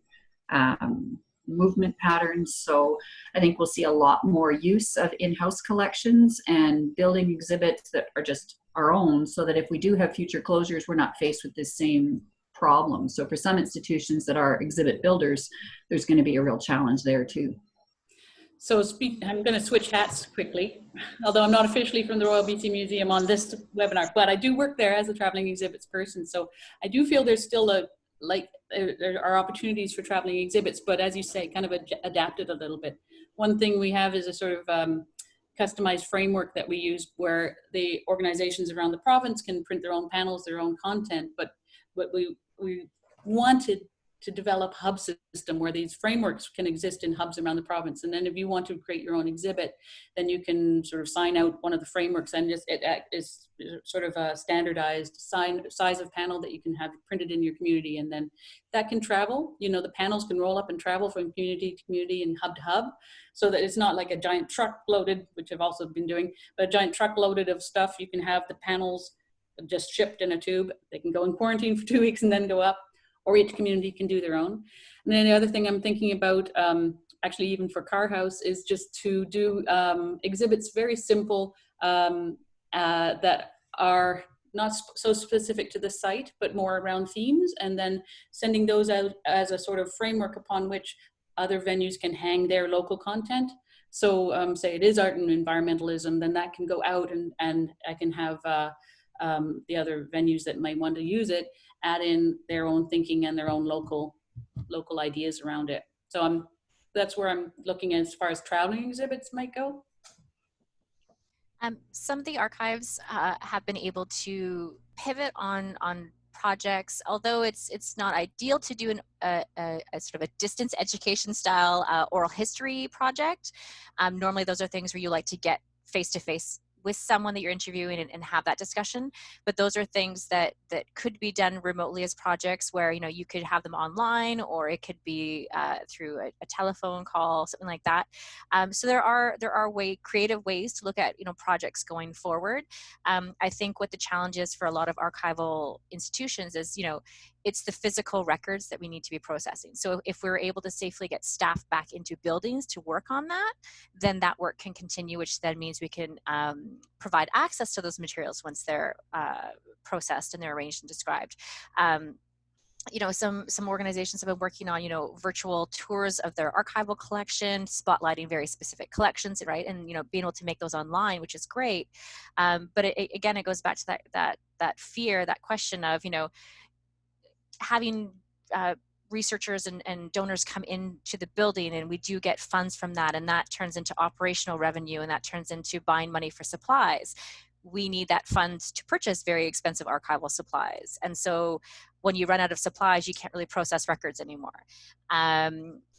movement patterns. So I think we'll see a lot more use of in-house collections and building exhibits that are just our own, so that if we do have future closures, we're not faced with this same problem. So for some institutions that are exhibit builders, there's going to be a real challenge there too. So I'm going to switch hats quickly, although I'm not officially from the Royal BC Museum on this webinar, but I do work there as a traveling exhibits person. So I do feel there's still there are opportunities for traveling exhibits, but as you say, kind of adapted a little bit. One thing we have is a sort of customized framework that we use where the organizations around the province can print their own panels, their own content, but what we wanted to develop hub system where these frameworks can exist in hubs around the province. And then if you want to create your own exhibit, then you can sort of sign out one of the frameworks, and it is sort of a standardized size of panel that you can have printed in your community. And then that can travel, the panels can roll up and travel from community to community and hub to hub, so that it's not like a giant truck loaded, which I've also been doing, but a giant truck loaded of stuff. You can have the panels just shipped in a tube. They can go in quarantine for 2 weeks and then go up, or each community can do their own. And then the other thing I'm thinking about, actually even for Carr House, is just to do exhibits very simple that are not so specific to the site, but more around themes, and then sending those out as a sort of framework upon which other venues can hang their local content. So say it is art and environmentalism, then that can go out and I can have the other venues that might want to use it add in their own thinking and their own local ideas around it. So that's where I'm looking at as far as traveling exhibits might go. Some of the archives have been able to pivot on projects, although it's not ideal to do a sort of a distance education style oral history project. Normally those are things where you like to get face-to-face with someone that you're interviewing and have that discussion. But those are things that could be done remotely as projects where, you could have them online, or it could be through a telephone call, something like that. So there are creative ways to look at, projects going forward. I think what the challenge is for a lot of archival institutions is, it's the physical records that we need to be processing. So if we're able to safely get staff back into buildings to work on that, then that work can continue, which then means we can provide access to those materials once they're processed and they're arranged and described. Some organizations have been working on, virtual tours of their archival collection, spotlighting very specific collections, right? And, being able to make those online, which is great. But again, it goes back to that fear, that question of, having researchers and donors come into the building, and we do get funds from that, and that turns into operational revenue, and that turns into buying money for supplies. We need that funds to purchase very expensive archival supplies. And so when you run out of supplies, you can't really process records anymore.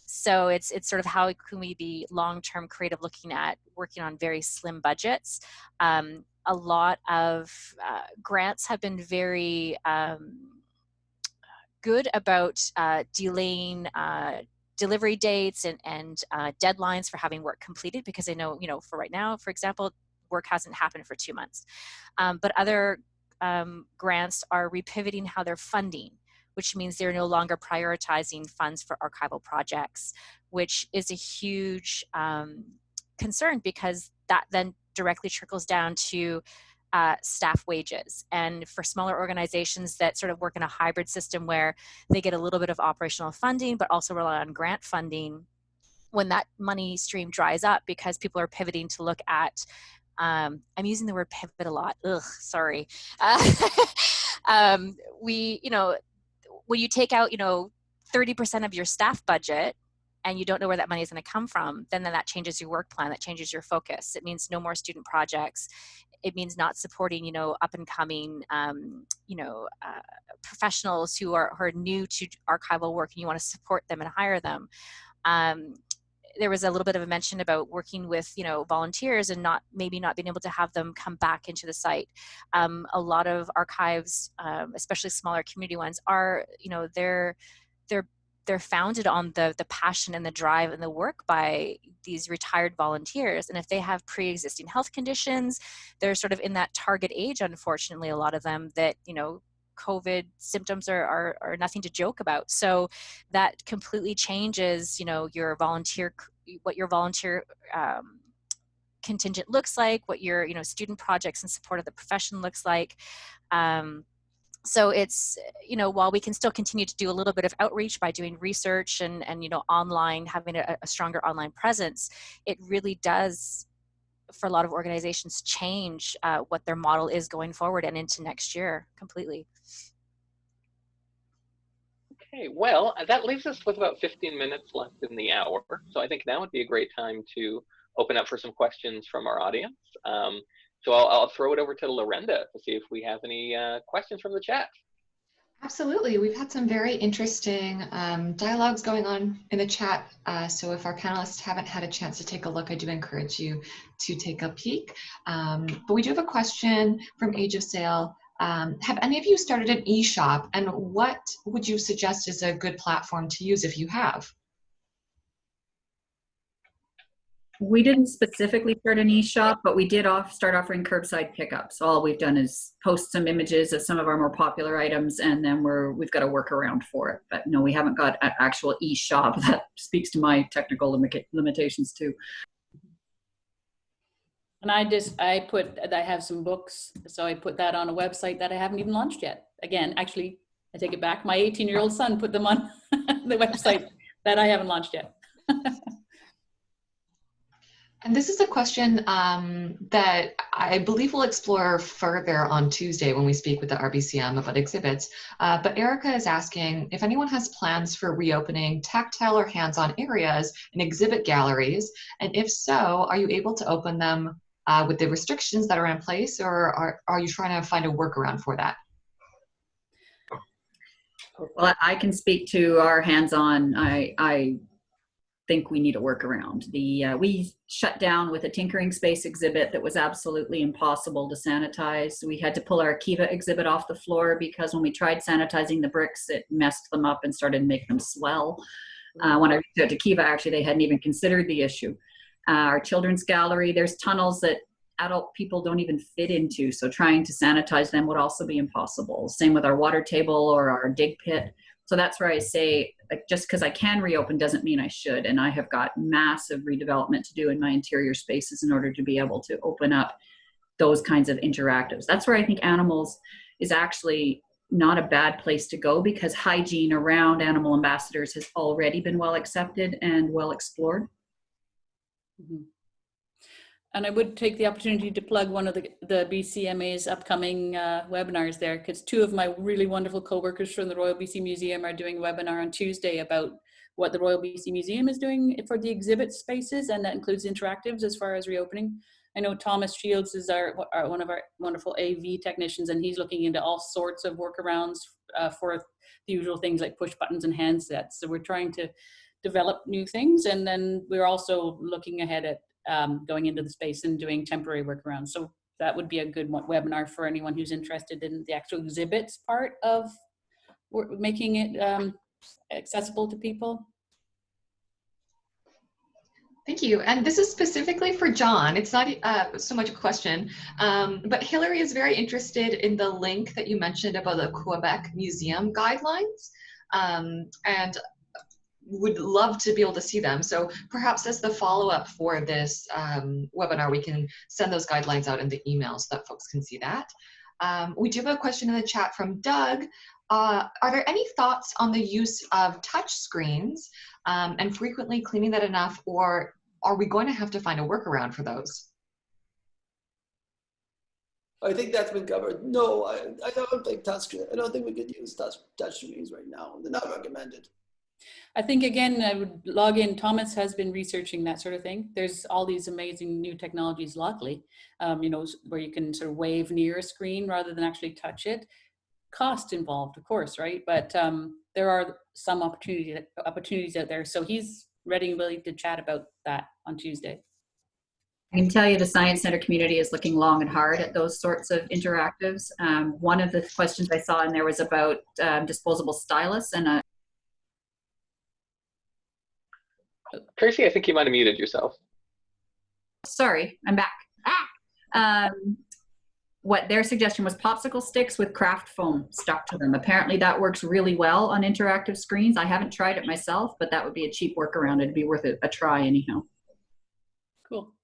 So it's sort of how can we be long-term creative, looking at working on very slim budgets. A lot of grants have been very good about delaying delivery dates and deadlines for having work completed, because they know, for right now, for example, work hasn't happened for 2 months. But other grants are repivoting how they're funding, which means they're no longer prioritizing funds for archival projects, which is a huge concern, because that then directly trickles down to staff wages. And for smaller organizations that sort of work in a hybrid system where they get a little bit of operational funding, but also rely on grant funding, when that money stream dries up because people are pivoting to look at, I'm using the word pivot a lot, sorry. When you take out, 30% of your staff budget, and you don't know where that money is going to come from, then that changes your work plan, that changes your focus. It means no more student projects. It means not supporting, up and coming, professionals who are new to archival work, and you want to support them and hire them. There was a little bit of a mention about working with, volunteers and maybe not being able to have them come back into the site. A lot of archives, especially smaller community ones, are, they're they're founded on the passion and the drive and the work by these retired volunteers. And if they have pre-existing health conditions, they're sort of in that target age, unfortunately, a lot of them, that, you know, COVID symptoms are nothing to joke about. So that completely changes, you know, what your volunteer contingent looks like, what your, you know, student projects and support of the profession looks like. So it's, you know, while we can still continue to do a little bit of outreach by doing research and you know, online, having a stronger online presence, it really does, for a lot of organizations, change what their model is going forward and into next year completely. Okay, well, that leaves us with about 15 minutes left in the hour. So I think now would be a great time to open up for some questions from our audience. So I'll throw it over to Lorenda to see if we have any questions from the chat. Absolutely. We've had some very interesting dialogues going on in the chat. So if our panelists haven't had a chance to take a look, I do encourage you to take a peek. But we do have a question from Age of Sail. Have any of you started an e-shop, and what would you suggest is a good platform to use if you have? We didn't specifically start an e-shop, but we did start offering curbside pickups. All we've done is post some images of some of our more popular items, and then we've got a workaround for it. But no, we haven't got an actual e-shop. That speaks to my technical limitations too. And I have some books, so I put that on a website that I haven't even launched yet. Again, actually, I take it back. My 18-year-old son put them on the website that I haven't launched yet. And this is a question that I believe we'll explore further on Tuesday when we speak with the RBCM about exhibits. But Erica is asking if anyone has plans for reopening tactile or hands-on areas in exhibit galleries, and if so, are you able to open them with the restrictions that are in place, or are you trying to find a workaround for that? Well, I can speak to our hands-on. I think we need a workaround. We shut down with a tinkering space exhibit that was absolutely impossible to sanitize. We had to pull our Kiva exhibit off the floor because when we tried sanitizing the bricks, it messed them up and started making them swell. When I reached out to Kiva, actually, they hadn't even considered the issue. Our children's gallery, there's tunnels that adult people don't even fit into, so trying to sanitize them would also be impossible. Same with our water table or our dig pit. So that's where I say, like, just because I can reopen doesn't mean I should. And I have got massive redevelopment to do in my interior spaces in order to be able to open up those kinds of interactives. That's where I think animals is actually not a bad place to go, because hygiene around animal ambassadors has already been well accepted and well explored. Mm-hmm. And I would take the opportunity to plug one of the BCMA's upcoming webinars there, because two of my really wonderful co-workers from the Royal BC Museum are doing a webinar on Tuesday about what the Royal BC Museum is doing for the exhibit spaces, and that includes interactives as far as reopening. I know Thomas Shields is one of our wonderful AV technicians, and he's looking into all sorts of workarounds for the usual things like push buttons and handsets. So we're trying to develop new things, and then we're also looking ahead at going into the space and doing temporary workarounds. So that would be a good webinar for anyone who's interested in the actual exhibits part of making it accessible to people. Thank you. And this is specifically for John. It's not so much a question, but Hillary is very interested in the link that you mentioned about the Quebec Museum guidelines, and would love to be able to see them. So perhaps as the follow-up for this webinar, we can send those guidelines out in the email so that folks can see that. We do have a question in the chat from Doug. Are there any thoughts on the use of touch screens and frequently cleaning that enough, or are we going to have to find a workaround for those? I think that's been covered. No, I don't think touchscreen. I don't think we could use touch screens right now. They're not recommended. I think, again, I would log in. Thomas has been researching that sort of thing. There's all these amazing new technologies, luckily, you know, where you can sort of wave near a screen rather than actually touch it. Cost involved, of course, right? But there are some opportunities out there. So he's ready and willing to chat about that on Tuesday. I can tell you the Science Center community is looking long and hard at those sorts of interactives. One of the questions I saw in there was about disposable stylus, and Tracy, I think you might have muted yourself. Sorry, I'm back. What their suggestion was popsicle sticks with craft foam stuck to them. Apparently that works really well on interactive screens. I haven't tried it myself, but that would be a cheap workaround. It'd be worth a try anyhow. Cool.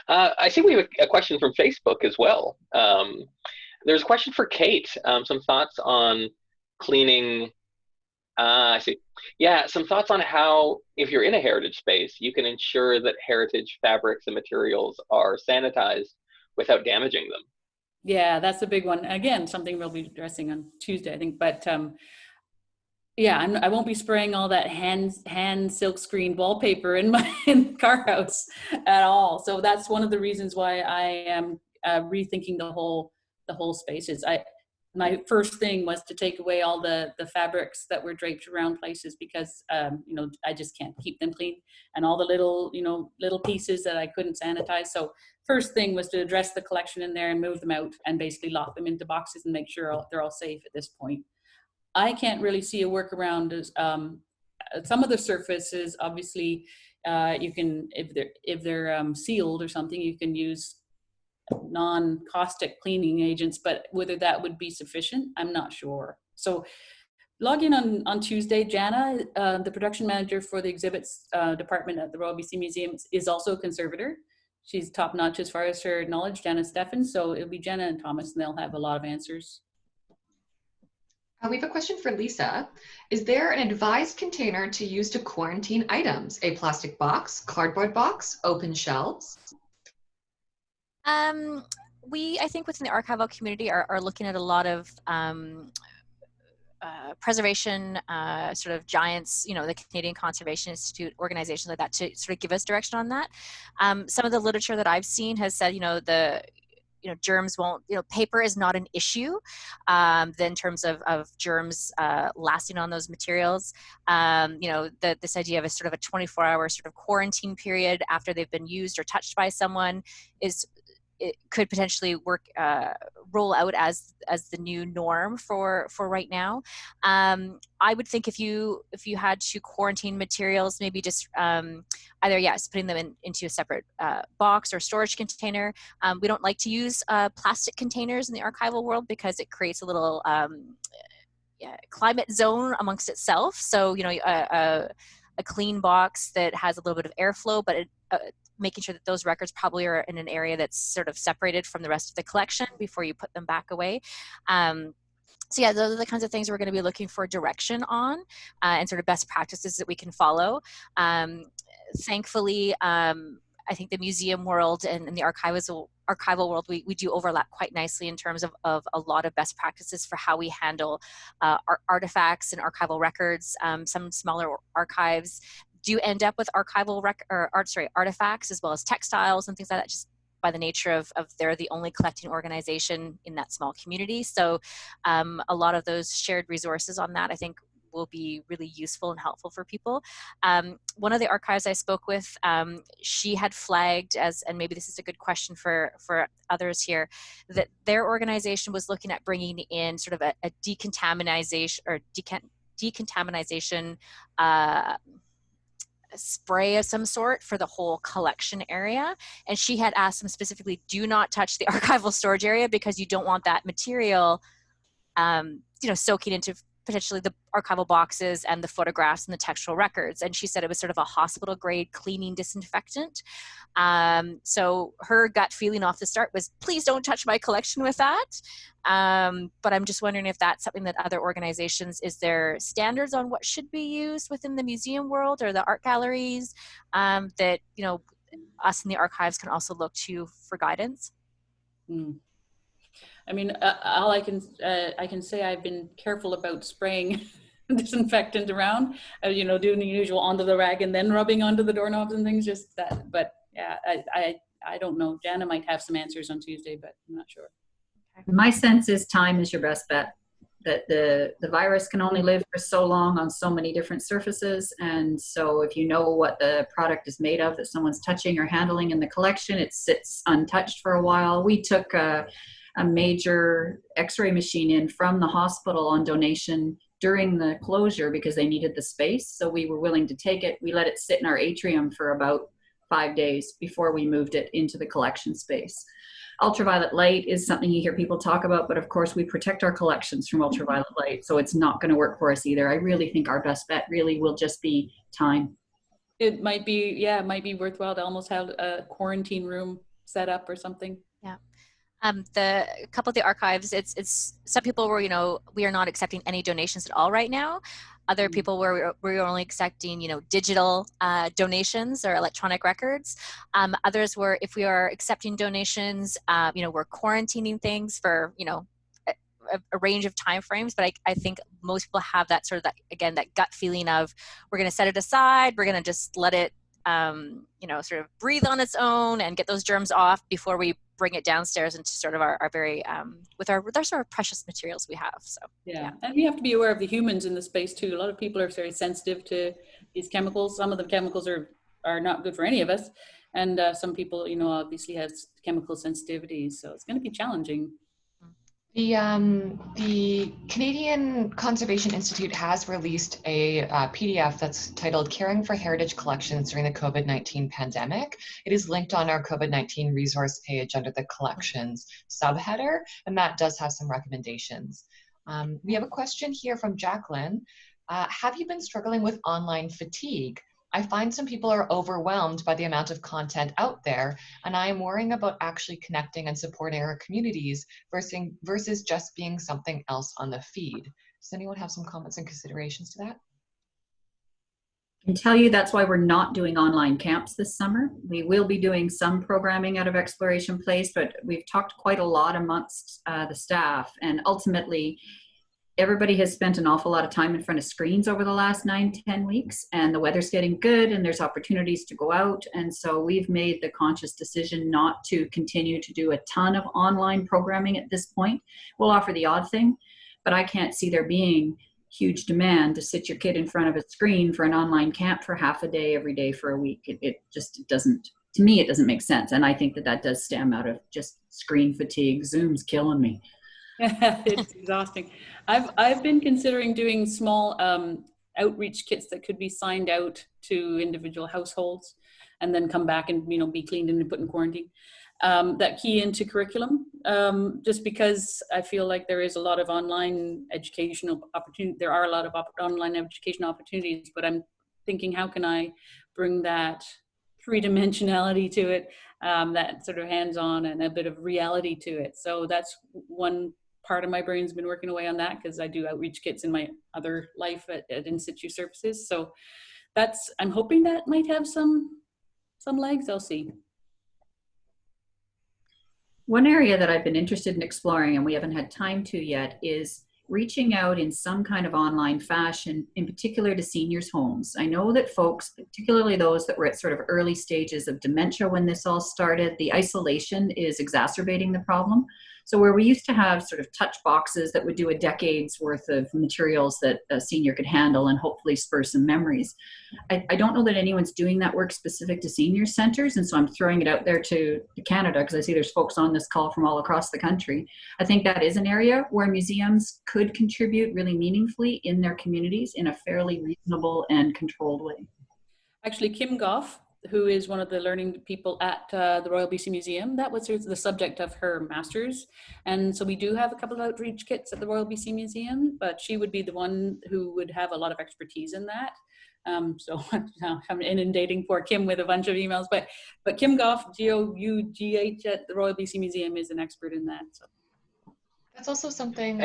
I see we have a question from Facebook as well. There's a question for Kate. Some thoughts on cleaning. I see. Yeah, some thoughts on how, if you're in a heritage space, you can ensure that heritage fabrics and materials are sanitized without damaging them. Yeah, that's a big one. Again, something we'll be addressing on Tuesday, I think. But yeah, I won't be spraying all that hand silk screen wallpaper in Carr House at all. So that's one of the reasons why I am rethinking the whole space. My first thing was to take away all the fabrics that were draped around places because I just can't keep them clean, and all the little pieces that I couldn't sanitize. So first thing was to address the collection in there and move them out and basically lock them into boxes and make sure they're all safe at this point. I can't really see a workaround. As some of the surfaces, obviously, you can, if they're sealed or something, you can use non-caustic cleaning agents, but whether that would be sufficient, I'm not sure. So log in on Tuesday. Jana, the production manager for the exhibits department at the Royal BC Museum, is also a conservator. She's top notch as far as her knowledge, Jana Steffen. So it'll be Jana and Thomas, and they'll have a lot of answers. We have a question for Lisa. Is there an advised container to use to quarantine items? A plastic box, cardboard box, open shelves? I think within the archival community are looking at a lot of preservation sort of giants, the Canadian Conservation Institute, organizations like that, to sort of give us direction on that. Some of the literature that I've seen has said, germs won't, paper is not an issue in terms of germs lasting on those materials. This idea of a sort of a 24-hour sort of quarantine period after they've been used or touched by someone it could potentially roll out as the new norm for right now. I would think if you had to quarantine materials, maybe just either putting them into a separate box or storage container. We don't like to use plastic containers in the archival world because it creates a little climate zone amongst itself. So a clean box that has a little bit of airflow, but making sure that those records probably are in an area that's sort of separated from the rest of the collection before you put them back away. So yeah, those are the kinds of things we're going to be looking for direction on and sort of best practices that we can follow. Thankfully, I think the museum world and the archival world, we do overlap quite nicely in terms of a lot of best practices for how we handle artifacts and archival records. Some smaller archives do end up with artifacts as well as textiles and things like that, just by the nature of they're the only collecting organization in that small community. So a lot of those shared resources on that, I think, will be really useful and helpful for people. One of the archives I spoke with, she had flagged and maybe this is a good question for others here, that their organization was looking at bringing in sort of a decontamination spray of some sort for the whole collection area. And she had asked them specifically, do not touch the archival storage area because you don't want that material, soaking into potentially the archival boxes and the photographs and the textual records. And she said it was sort of a hospital grade cleaning disinfectant. So her gut feeling off the start was, please don't touch my collection with that. But I'm just wondering if that's something that other organizations, is there standards on what should be used within the museum world or the art galleries that, us in the archives can also look to for guidance? I mean, all I can say, I've been careful about spraying disinfectant around, doing the usual onto the rag and then rubbing onto the doorknobs and things, just that. But yeah, I don't know. Jana might have some answers on Tuesday, but I'm not sure. My sense is time is your best bet. That the virus can only live for so long on so many different surfaces. And so if you know what the product is made of that someone's touching or handling in the collection, it sits untouched for a while. We took a major x-ray machine in from the hospital on donation during the closure because they needed the space. So we were willing to take it. We let it sit in our atrium for about 5 days before we moved it into the collection space. Ultraviolet light is something you hear people talk about, but of course we protect our collections from ultraviolet light, so it's not going to work for us either. I really think our best bet really will just be time. It might be, yeah, it might be worthwhile to almost have a quarantine room set up or something. Yeah. A couple of the archives, it's some people were, we are not accepting any donations at all right now. Other people were only accepting, digital donations or electronic records. Others were, if we are accepting donations, we're quarantining things for, a range of time frames. But I think most people have that sort of, that gut feeling of, we're going to set it aside, we're going to just let it, sort of breathe on its own and get those germs off before we bring it downstairs into sort of our very with our sort of precious materials we have. So yeah, and we have to be aware of the humans in the space too. A lot of people are very sensitive to these chemicals. Some of the chemicals are not good for any of us, and some people obviously have chemical sensitivities, so it's going to be challenging. The Canadian Conservation Institute has released a PDF that's titled Caring for Heritage Collections During the COVID-19 Pandemic. It is linked on our COVID-19 resource page under the collections subheader, and that does have some recommendations. We have a question here from Jacqueline. Have you been struggling with online fatigue? I find some people are overwhelmed by the amount of content out there, and I am worrying about actually connecting and supporting our communities versus just being something else on the feed. Does anyone have some comments and considerations to that? I can tell you that's why we're not doing online camps this summer. We will be doing some programming out of Exploration Place, but we've talked quite a lot amongst the staff, and ultimately, everybody has spent an awful lot of time in front of screens over the last 9-10 weeks, and the weather's getting good and there's opportunities to go out. And so we've made the conscious decision not to continue to do a ton of online programming at this point. We'll offer the odd thing, but I can't see there being huge demand to sit your kid in front of a screen for an online camp for half a day every day for a week. It doesn't, to me, it doesn't make sense. And I think that does stem out of just screen fatigue. Zoom's killing me. It's exhausting. I've been considering doing small outreach kits that could be signed out to individual households and then come back and be cleaned and put in quarantine. That key into curriculum, just because I feel like there is a lot of online educational opportunity. There are a lot of online education opportunities, but I'm thinking, how can I bring that three-dimensionality to it, that sort of hands-on and a bit of reality to it. So that's one part of my brain's been working away on that, because I do outreach kits in my other life at in situ services. So I'm hoping that might have some legs. I'll see. One area that I've been interested in exploring, and we haven't had time to yet, is reaching out in some kind of online fashion, in particular to seniors' homes. I know that folks, particularly those that were at sort of early stages of dementia when this all started, the isolation is exacerbating the problem. So where we used to have sort of touch boxes that would do a decade's worth of materials that a senior could handle and hopefully spur some memories, I don't know that anyone's doing that work specific to senior centers, and so I'm throwing it out there to Canada, because I see there's folks on this call from all across the country. I think that is an area where museums could contribute really meaningfully in their communities in a fairly reasonable and controlled way. Actually, Kim Goff, who is one of the learning people at the Royal BC Museum, that was the subject of her master's. And so we do have a couple of outreach kits at the Royal BC Museum, but she would be the one who would have a lot of expertise in that. So I'm inundating poor Kim with a bunch of emails, but Kim Goff, G-O-U-G-H at the Royal BC Museum, is an expert in that. So. That's also something,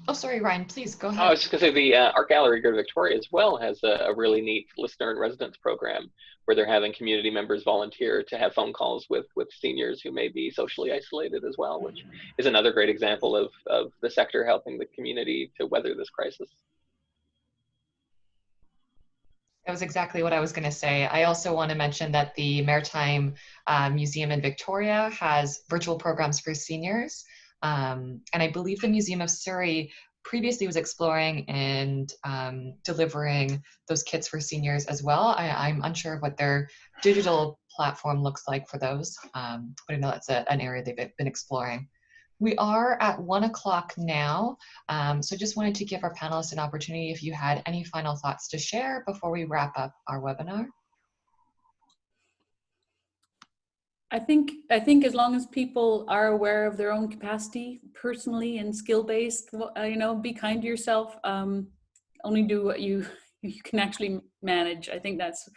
oh, sorry, Ryan, please go ahead. I was just going to say the Art Gallery Greater Victoria as well has a really neat listener in residence program where they're having community members volunteer to have phone calls with seniors who may be socially isolated as well, which is another great example of the sector helping the community to weather this crisis. That was exactly what I was going to say. I also want to mention that the Maritime Museum in Victoria has virtual programs for seniors. And I believe the Museum of Surrey previously was exploring and delivering those kits for seniors as well. I'm unsure of what their digital platform looks like for those, but I know that's an area they've been exploring. We are at 1 o'clock now, so just wanted to give our panelists an opportunity if you had any final thoughts to share before we wrap up our webinar. I think as long as people are aware of their own capacity personally and skill-based, you know, be kind to yourself. Only do what you can actually manage. I think that's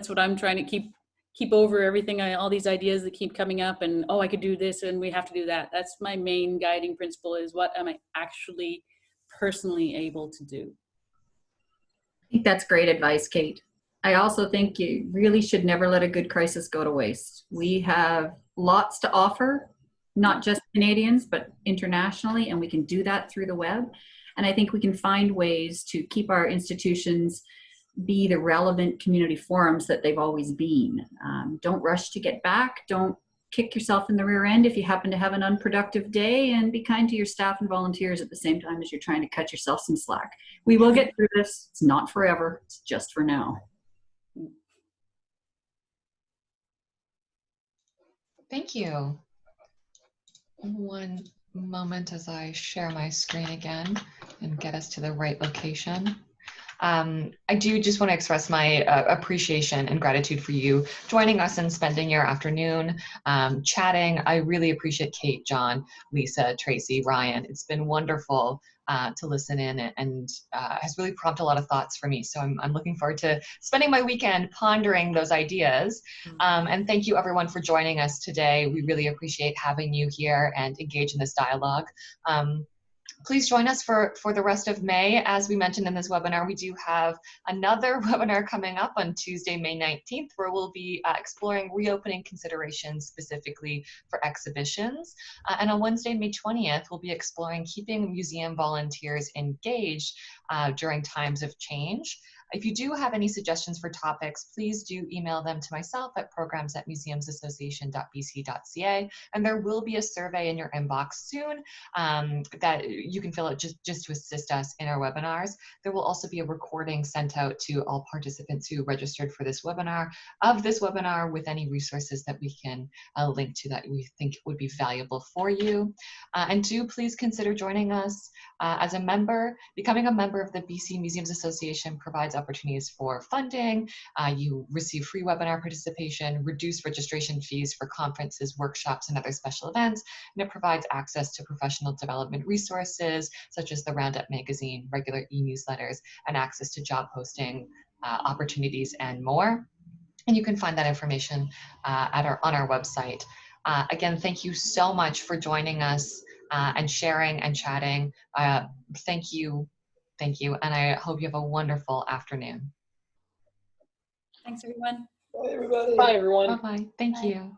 what I'm trying to keep over everything. All these ideas that keep coming up, and oh, I could do this, and we have to do that. That's my main guiding principle: is what am I actually personally able to do? I think that's great advice, Kate. I also think you really should never let a good crisis go to waste. We have lots to offer, not just Canadians, but internationally, and we can do that through the web. And I think we can find ways to keep our institutions be the relevant community forums that they've always been. Don't rush to get back. Don't kick yourself in the rear end if you happen to have an unproductive day, and be kind to your staff and volunteers at the same time as you're trying to cut yourself some slack. We will get through this. It's not forever. It's just for now. Thank you. One moment as I share my screen again and get us to the right location. I do just want to express my appreciation and gratitude for you joining us and spending your afternoon chatting. I really appreciate Kate, John, Lisa, Tracy, Ryan. It's been wonderful to listen in, and has really prompted a lot of thoughts for me. So I'm looking forward to spending my weekend pondering those ideas. And thank you everyone for joining us today. We really appreciate having you here and engage in this dialogue. Please join us for the rest of May. As we mentioned in this webinar, we do have another webinar coming up on Tuesday, May 19th, where we'll be exploring reopening considerations specifically for exhibitions. And on Wednesday, May 20th, we'll be exploring keeping museum volunteers engaged during times of change. If you do have any suggestions for topics, please do email them to myself at programs@museumsassociation.bc.ca. And there will be a survey in your inbox soon that you can fill out just to assist us in our webinars. There will also be a recording sent out to all participants who registered for this webinar with any resources that we can link to that we think would be valuable for you. And do please consider joining us as a member. Becoming a member of the BC Museums Association provides opportunities for funding. You receive free webinar participation, reduced registration fees for conferences, workshops, and other special events, and it provides access to professional development resources such as the Roundup magazine, regular e-newsletters, and access to job posting opportunities and more. And you can find that information on our website. Again, thank you so much for joining us and sharing and chatting. Thank you, and I hope you have a wonderful afternoon. Thanks, everyone. Bye, everybody. Bye, everyone. Bye-bye. Thank you.